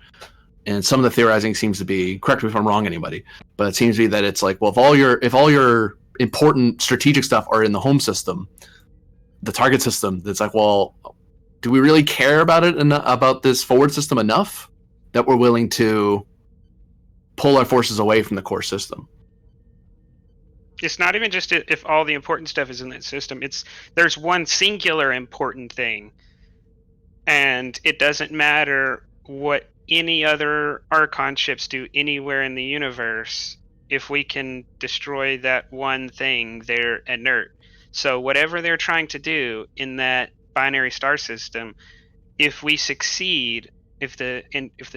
And some of the theorizing seems to be, correct me if I'm wrong, anybody, but it seems to be that it's like, well, if all your important strategic stuff are in the home system, the target system, it's like, well, do we really care about it about this forward system enough that we're willing to pull our forces away from the core system? It's not even just if all the important stuff is in that system. There's one singular important thing, and it doesn't matter what any other Archon ships do anywhere in the universe. If we can destroy that one thing, they're inert. So whatever they're trying to do in that binary star system, if we succeed, if the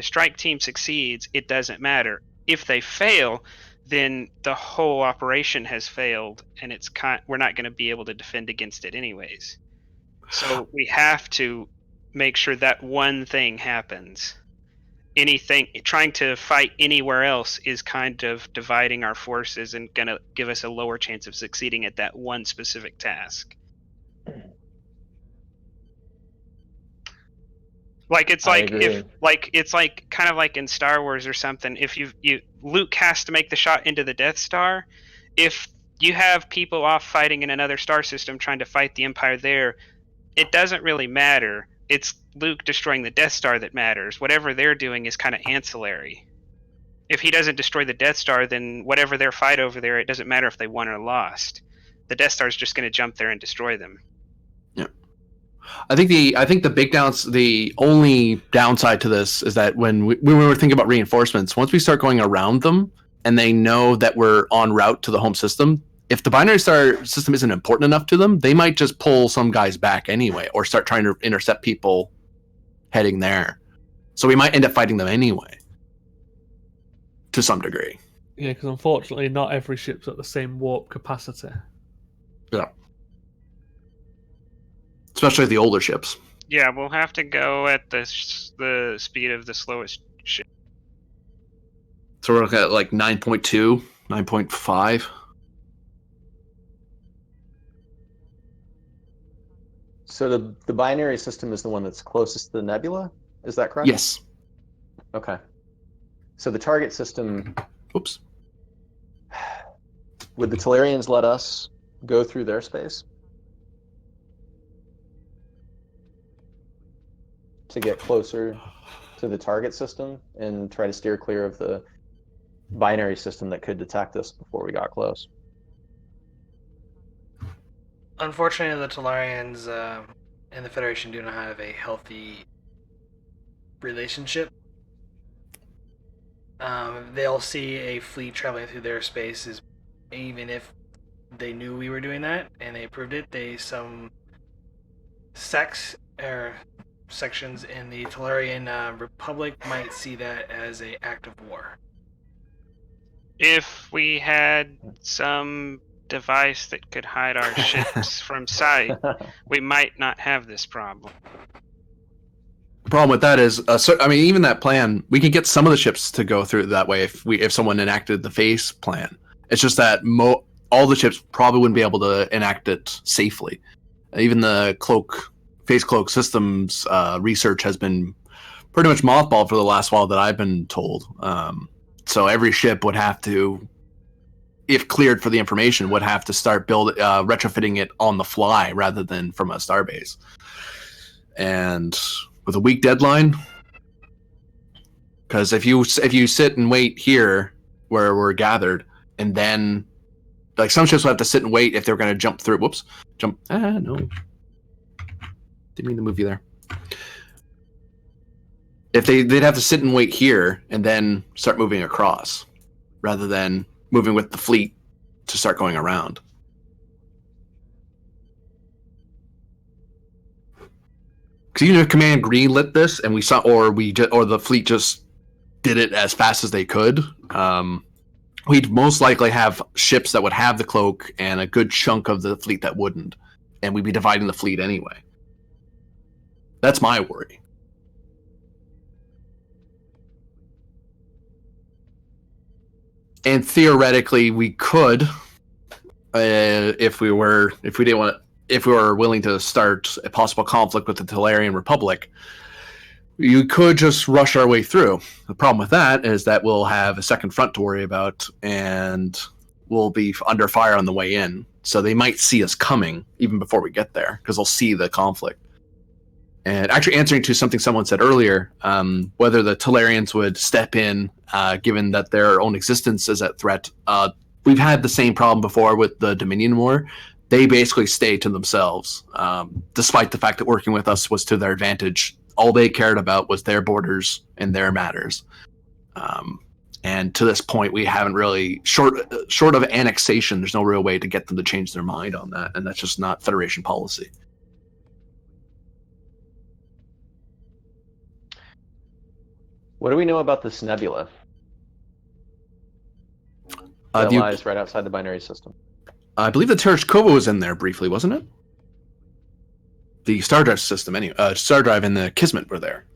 strike team succeeds, it doesn't matter. If they fail, then the whole operation has failed, and we're not going to be able to defend against it anyways. So we have to make sure that one thing happens. Anything trying to fight anywhere else is kind of dividing our forces and going to give us a lower chance of succeeding at that one specific task. Like it's like it's like kind of like in Star Wars or something. If Luke has to make the shot into the Death Star, if you have people off fighting in another star system trying to fight the Empire there, it doesn't really matter. It's Luke destroying the Death Star that matters. Whatever they're doing is kind of ancillary. If he doesn't destroy the Death Star, then whatever their fight over there, it doesn't matter if they won or lost. The Death Star is just going to jump there and destroy them. Yeah, I think the only downside to this is that when we were thinking about reinforcements, once we start going around them and they know that we're en route to the home system, if the binary star system isn't important enough to them, they might just pull some guys back anyway, or start trying to intercept people heading there. So we might end up fighting them anyway, to some degree. Yeah, because unfortunately, not every ship's at the same warp capacity. Yeah. Especially the older ships. Yeah, we'll have to go at the speed of the slowest ship. So we're looking at like 9.2, 9.5. So the binary system is the one that's closest to the nebula? Is that correct? Yes. Okay. So the target system, Oops. would the Talarians let us go through their space to get closer to the target system and try to steer clear of the binary system that could detect us before we got close? Unfortunately, the Talarians and the Federation do not have a healthy relationship. They'll see a fleet traveling through their spaces, even if they knew we were doing that and they approved it. Some sections in the Talarian Republic might see that as an act of war. If we had some device that could hide our ships from sight, we might not have this problem. The problem with that is, even that plan, we can get some of the ships to go through that way if someone enacted the phase plan. It's just that all the ships probably wouldn't be able to enact it safely. Even the phase cloak systems research has been pretty much mothballed for the last while that I've been told. So every ship would have to, if cleared for the information, would have to start retrofitting it on the fly rather than from a starbase. And with a weak deadline, because if you sit and wait here where we're gathered, and then like some ships will have to sit and wait if they're going to jump through. No, didn't mean to move you there. If they'd have to sit and wait here and then start moving across, rather than moving with the fleet to start going around. Because even if Command greenlit this, and or the fleet just did it as fast as they could, we'd most likely have ships that would have the cloak and a good chunk of the fleet that wouldn't, and we'd be dividing the fleet anyway. That's my worry. And theoretically, we could, if we were willing to start a possible conflict with the Talarian Republic, you could just rush our way through. The problem with that is that we'll have a second front to worry about, and we'll be under fire on the way in. So they might see us coming even before we get there, because they'll see the conflict. And actually answering to something someone said earlier, whether the Talarians would step in, given that their own existence is at threat. We've had the same problem before with the Dominion War. They basically stayed to themselves, despite the fact that working with us was to their advantage. All they cared about was their borders and their matters. And to this point, we haven't really, short of annexation, there's no real way to get them to change their mind on that. And that's just not Federation policy. What do we know about this nebula that lies right outside the binary system? I believe the Tereshkova was in there briefly, wasn't it? The Star Drive system, anyway. Star Drive and the Kismet were there.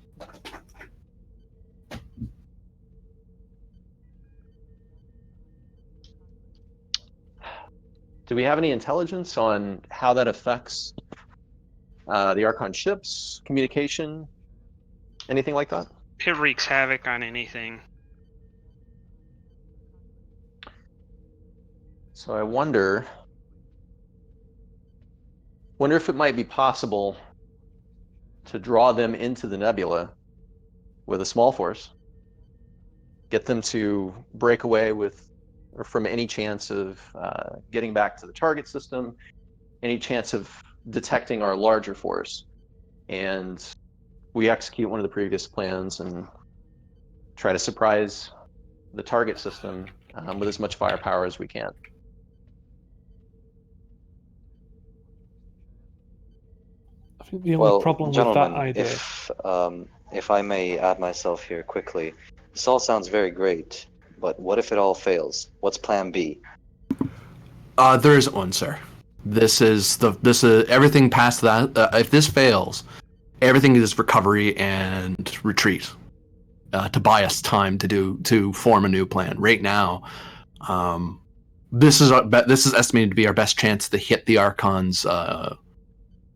Do we have any intelligence on how that affects the Archon ships, communication, anything like that? It wreaks havoc on anything. So I wonder if it might be possible to draw them into the nebula with a small force, get them to break away from any chance of getting back to the target system, any chance of detecting our larger force, and we execute one of the previous plans and try to surprise the target system with as much firepower as we can. think the only Well, problem with that gentlemen, idea. if I may add myself here quickly, this all sounds very great, but what if it all fails? What's Plan B? There isn't one, sir. This is everything past that. If this fails, everything is recovery and retreat to buy us time to form a new plan. Right now, this is estimated to be our best chance to hit the Archon's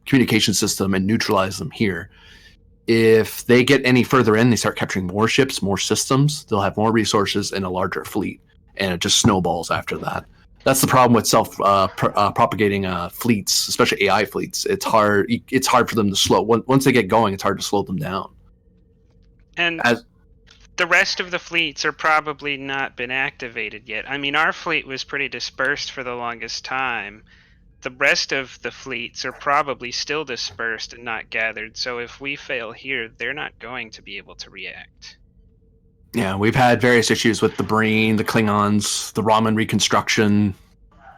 communication system and neutralize them here. If they get any further in, they start capturing more ships, more systems. They'll have more resources and a larger fleet, and it just snowballs after that. That's the problem with self-propagating fleets, especially AI fleets. It's hard. It's hard for them to slow. Once they get going, it's hard to slow them down. And the rest of the fleets are probably not been activated yet. I mean, our fleet was pretty dispersed for the longest time. The rest of the fleets are probably still dispersed and not gathered. So if we fail here, they're not going to be able to react. Yeah, we've had various issues with the Breen, the Klingons, the Raman reconstruction.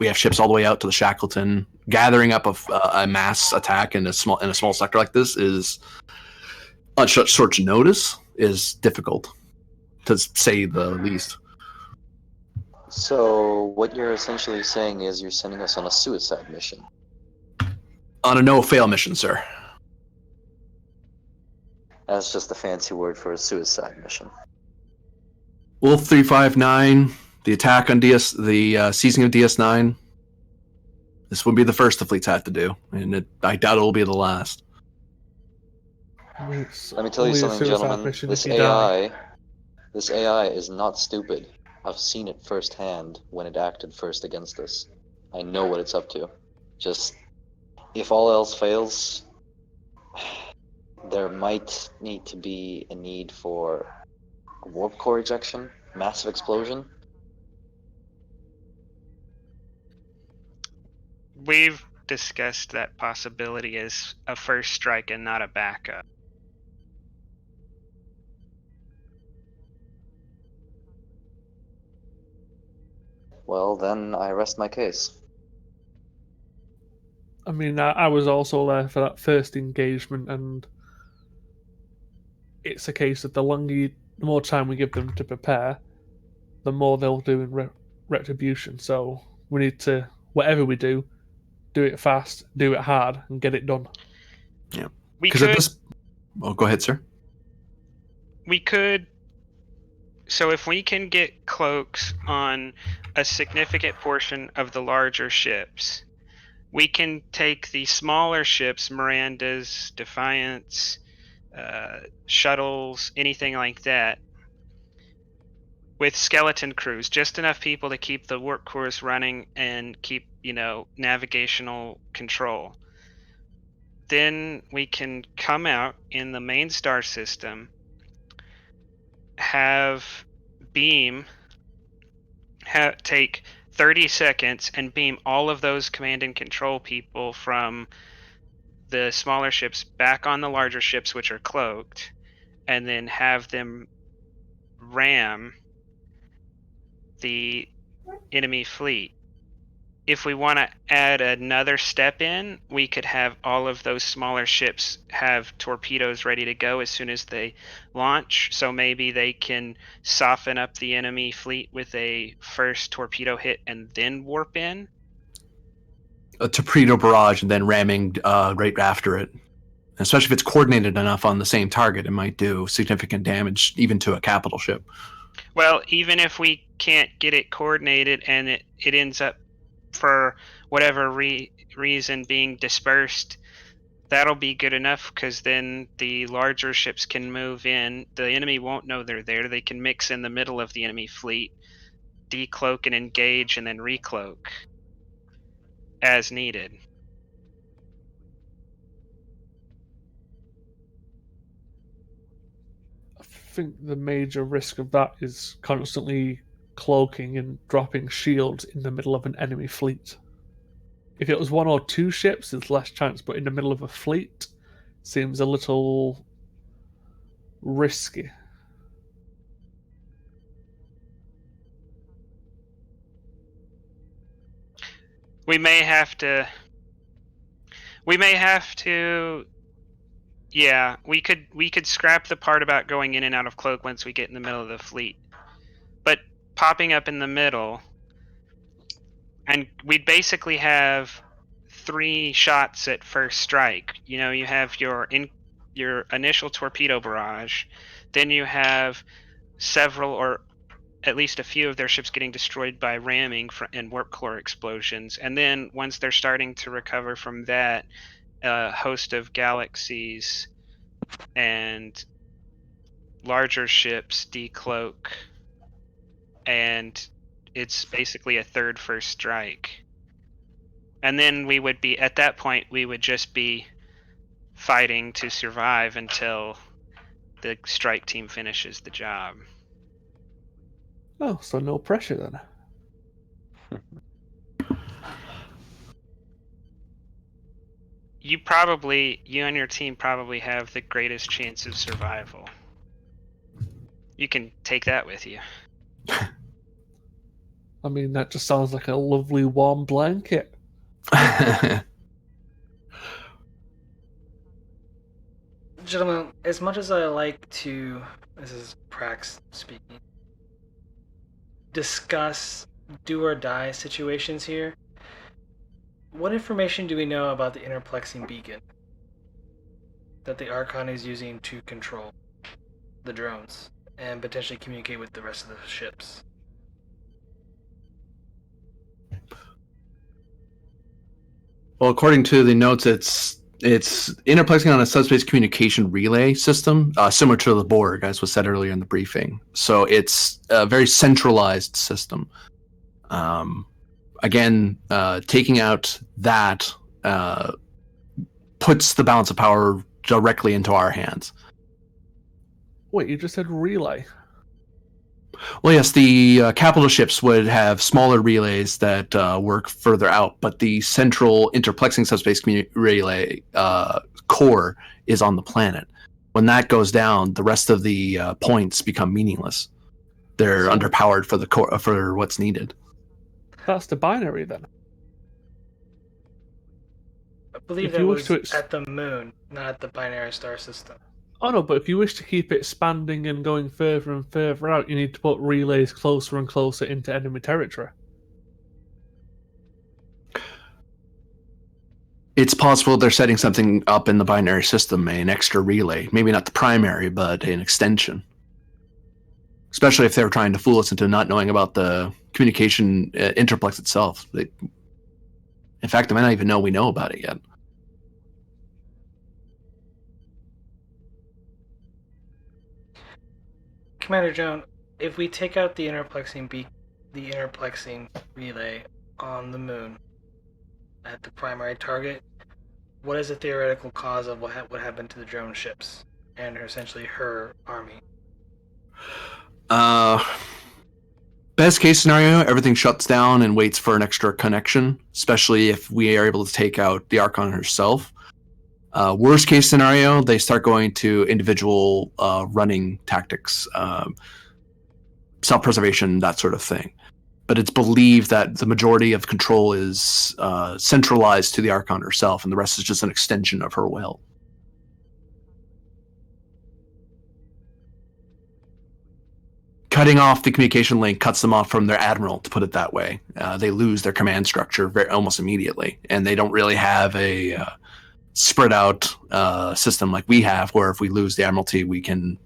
We have ships all the way out to the Shackleton. Gathering up a mass attack in a small sector like this is on short notice is difficult, to say the least. So, what you're essentially saying is you're sending us on a suicide mission. On a no-fail mission, sir. That's just a fancy word for a suicide mission. Wolf 359, the attack on the seizing of DS9. This would be the first the fleets had to do, and I doubt it will be the last. Let me tell you something, gentlemen. This AI is not stupid. I've seen it firsthand when it acted first against us. I know what it's up to. Just, if all else fails, there might need to be a need for a warp core ejection, massive explosion. We've discussed that possibility as a first strike and not a backup. Well, then I rest my case. I mean, I was also there for that first engagement, and it's a case of the more time we give them to prepare, the more they'll do in retribution. So we need to, whatever we do it fast, do it hard, and get it done. Yeah. Because at this... Oh, go ahead, sir. We could... So if we can get cloaks on a significant portion of the larger ships, we can take the smaller ships, Miranda's, Defiance, shuttles, anything like that, with skeleton crews, just enough people to keep the warp cores running and keep, navigational control. Then we can come out in the main star system, have beam, take 30 seconds and beam all of those command and control people from the smaller ships back on the larger ships, which are cloaked, and then have them ram the enemy fleet. If we want to add another step in, we could have all of those smaller ships have torpedoes ready to go as soon as they launch. So maybe they can soften up the enemy fleet with a first torpedo hit and then warp in. A torpedo barrage and then ramming right after it. Especially if it's coordinated enough on the same target, it might do significant damage even to a capital ship. Well, even if we can't get it coordinated and it ends up, for whatever reason, being dispersed, that'll be good enough, because then the larger ships can move in. The enemy won't know they're there. They can mix in the middle of the enemy fleet, decloak and engage, and then recloak as needed. I think the major risk of that is constantly cloaking and dropping shields in the middle of an enemy fleet. If it was one or two ships, there's less chance, but in the middle of a fleet seems a little risky. We may have to Yeah, we could scrap the part about going in and out of cloak once we get in the middle of the fleet. But popping up in the middle, and we'd basically have 3 shots at first strike. You know, you have your initial torpedo barrage, then you have several or at least a few of their ships getting destroyed by ramming and warp core explosions, and then once they're starting to recover from that, a host of galaxies and larger ships decloak, and it's basically a third first strike. And then we would be, at that point, we would just be fighting to survive until the strike team finishes the job. Oh, so no pressure then. You and your team probably have the greatest chance of survival. You can take that with you. I mean, that just sounds like a lovely warm blanket. Gentlemen, as much as I like to, this is Prax speaking, discuss do or die situations here, what information do we know about the interplexing beacon that the Archon is using to control the drones and potentially communicate with the rest of the ships? Well, according to the notes, it's interplexing on a subspace communication relay system, similar to the Borg, as was said earlier in the briefing. So it's a very centralized system. Again, taking out that puts the balance of power directly into our hands. Wait, you just said relay? Well, yes, the capital ships would have smaller relays that work further out, but the central interplexing subspace relay core is on the planet. When that goes down, the rest of the points become meaningless. They're underpowered for the core for what's needed. That's the binary then. I believe that was at the moon, not at the binary star system. Oh no, but if you wish to keep it expanding and going further and further out, you need to put relays closer and closer into enemy territory. It's possible they're setting something up in the binary system, an extra relay. Maybe not the primary, but an extension. Especially if they were trying to fool us into not knowing about the communication interplex itself. In fact, they might not even know we know about it yet. Commander Joan, if we take out the interplexing relay on the moon at the primary target, what is the theoretical cause of what happened to the drone ships and essentially her army? Best case scenario, everything shuts down and waits for an extra connection, especially if we are able to take out the Archon herself. Worst case scenario, they start going to individual running tactics, self-preservation, that sort of thing. But it's believed that the majority of control is centralized to the Archon herself, and the rest is just an extension of her will. Cutting off the communication link cuts them off from their admiral, to put it that way. They lose their command structure almost immediately, and they don't really have a spread out system like we have, where if we lose the admiralty, we can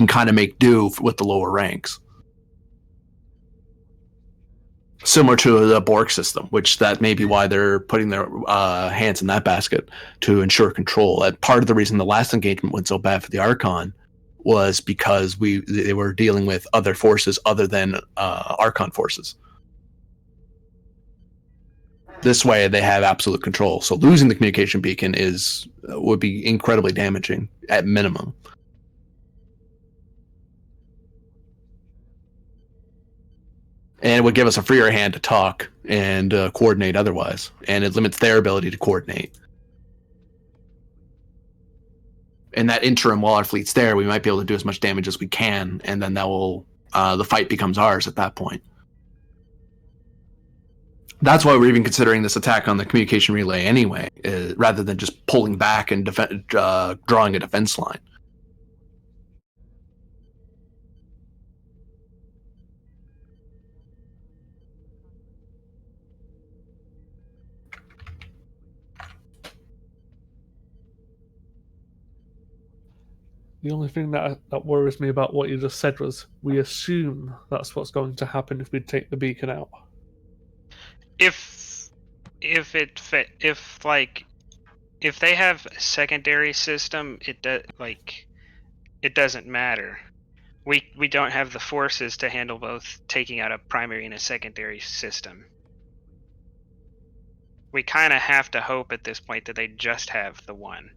kind of make do with the lower ranks. Similar to the Borg system, which that may be why they're putting their hands in that basket to ensure control. And part of the reason the last engagement went so bad for the Archon was because they were dealing with other forces other than Archon forces. This way, they have absolute control. So losing the communication beacon would be incredibly damaging at minimum. And it would give us a freer hand to talk and coordinate otherwise. And it limits their ability to coordinate. In that interim, while our fleet's there, we might be able to do as much damage as we can, and then that will the fight becomes ours at that point. That's why we're even considering this attack on the communication relay anyway, rather than just pulling back and drawing a defense line. The only thing that worries me about what you just said was we assume that's what's going to happen if we take the beacon out. If they have a secondary system, it doesn't matter. We don't have the forces to handle both taking out a primary and a secondary system. We kind of have to hope at this point that they just have the one.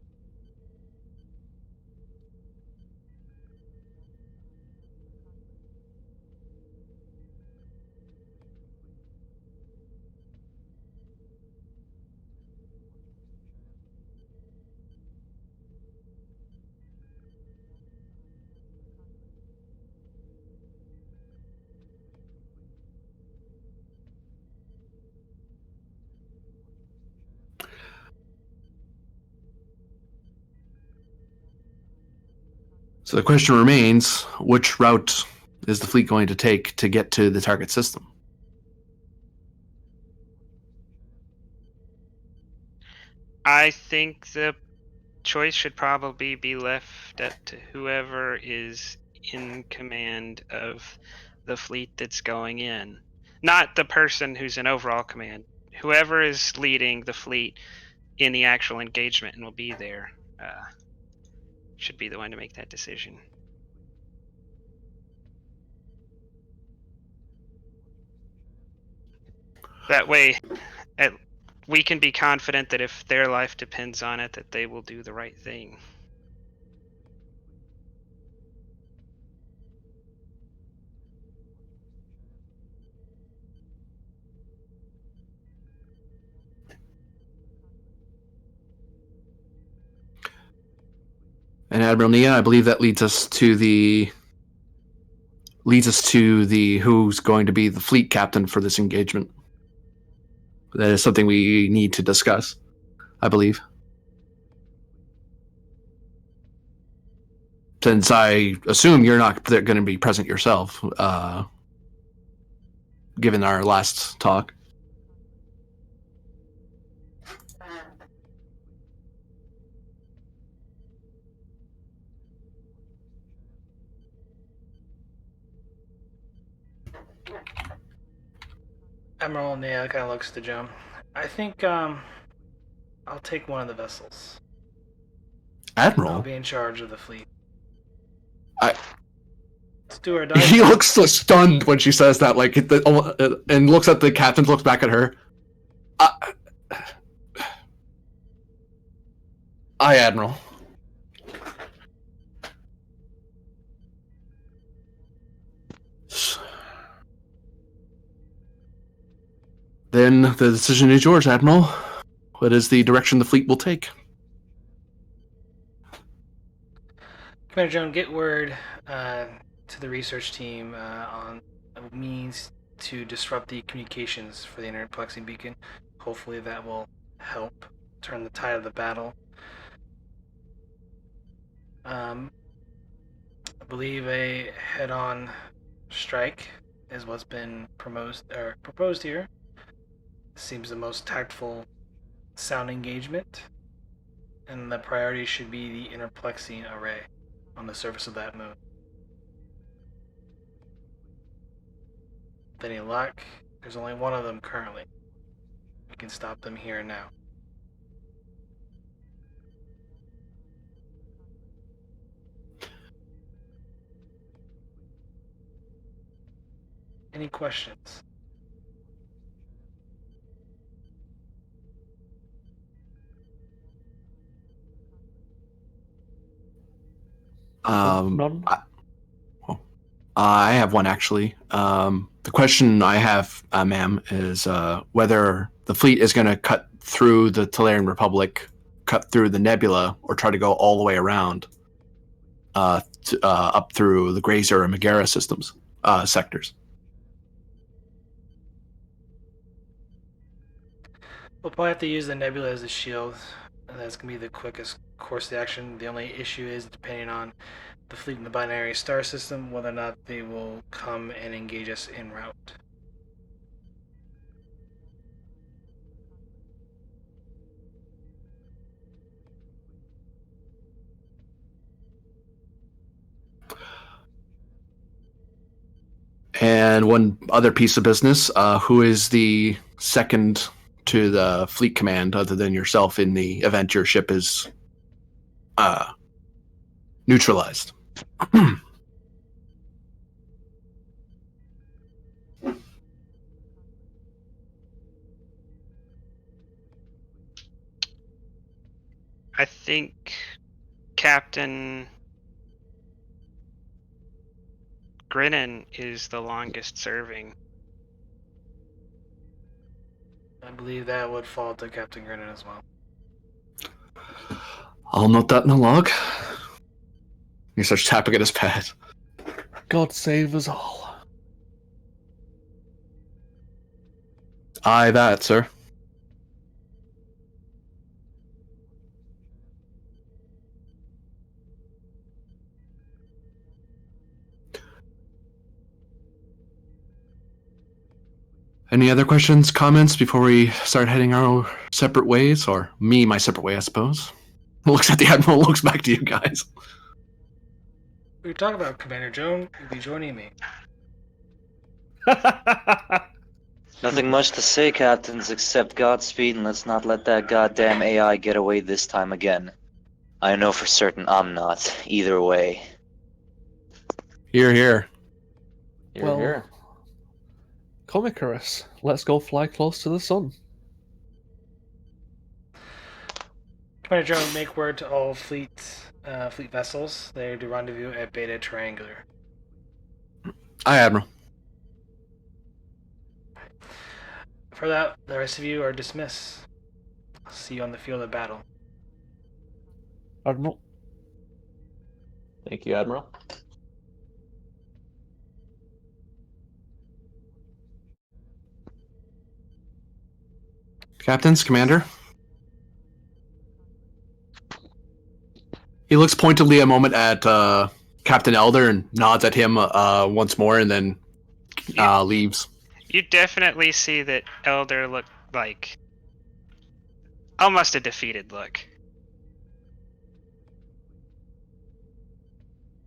So the question remains, which route is the fleet going to take to get to the target system? I think the choice should probably be left up to whoever is in command of the fleet that's going in. Not the person who's in overall command. Whoever is leading the fleet in the actual engagement and will be there should be the one to make that decision. That way, we can be confident that if their life depends on it, that they will do the right thing. And Admiral Nia, I believe that leads us to the who's going to be the fleet captain for this engagement. That is something we need to discuss, I believe. Since I assume you're not going to be present yourself, given our last talk. Admiral Nea kind of looks to Joan. I think I'll take one of the vessels. Admiral? I'll be in charge of the fleet. Let's do or die. He looks so stunned when she says that, like, and looks at the captain, looks back at her. Aye, Admiral. Then the decision is yours, Admiral. What is the direction the fleet will take? Commander Joan, get word to the research team on a means to disrupt the communications for the interplexing beacon. Hopefully that will help turn the tide of the battle. I believe a head-on strike is what's been proposed here. Seems the most tactful sound engagement, and the priority should be the interplexing array on the surface of that moon. With any luck, there's only one of them currently. We can stop them here and now. Any questions? None? I have one, actually. The question I have, ma'am, is whether the fleet is going to cut through the Talarian Republic, cut through the nebula, or try to go all the way around up through the Grazer and Megara sectors. We'll probably have to use the nebula as a shield. And that's going to be the quickest course of action. The only issue is depending on the fleet in the binary star system, whether or not they will come and engage us en route. And one other piece of business: who is the second to the fleet command, other than yourself, in the event your ship is neutralized? I think Captain Grinnan is the longest serving. I believe that would fall to Captain Grinnan as well. I'll note that in the log. He starts tapping at his pad. God save us all. Aye, that, sir. Any other questions, comments before we start heading our separate ways? Or me, my separate way, I suppose. Looks at the Admiral, looks back to you guys. We talk about Commander Joan. You'll be joining me. Nothing much to say, Captains, except Godspeed, and let's not let that goddamn AI get away this time again. I know for certain I'm not, either way. Here, here. Well, Here. come, Icarus. Let's go fly close to the sun. Commander Joan, make word to all fleet vessels. They're to rendezvous at Beta Triangular. Aye, Admiral. For that, the rest of you are dismissed. See you on the field of battle. Admiral. Thank you, Admiral. Captains, Commander. He looks pointedly a moment at Captain Elder and nods at him once more, and then leaves. You definitely see that Elder looked like almost a defeated look.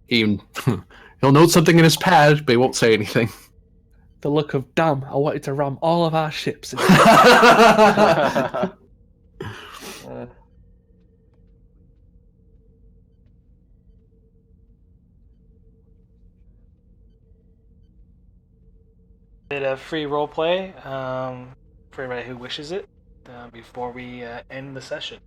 He'll note something in his pad, but he won't say anything. The look of, damn, I wanted to ram all of our ships. Bit of free roleplay for everybody who wishes it before we end the session.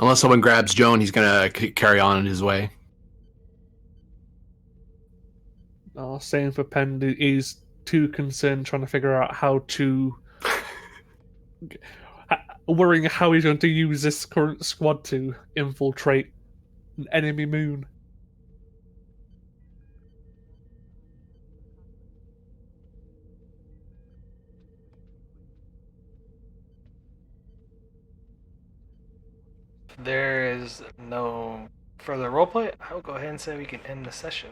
Unless someone grabs Joan, he's gonna carry on in his way. Same for Penn. He's too concerned trying to figure out how to... worrying how he's going to use this current squad to infiltrate an enemy moon. There is no further roleplay. I will go ahead and say we can end the session.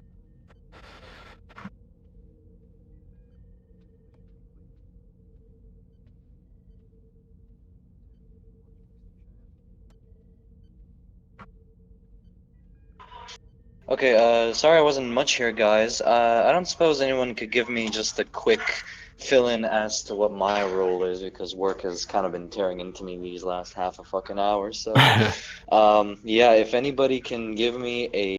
Okay, sorry I wasn't much here, guys. I don't suppose anyone could give me just a quick fill-in as to what my role is, because work has kind of been tearing into me these last half a fucking hour, so... yeah, if anybody can give me a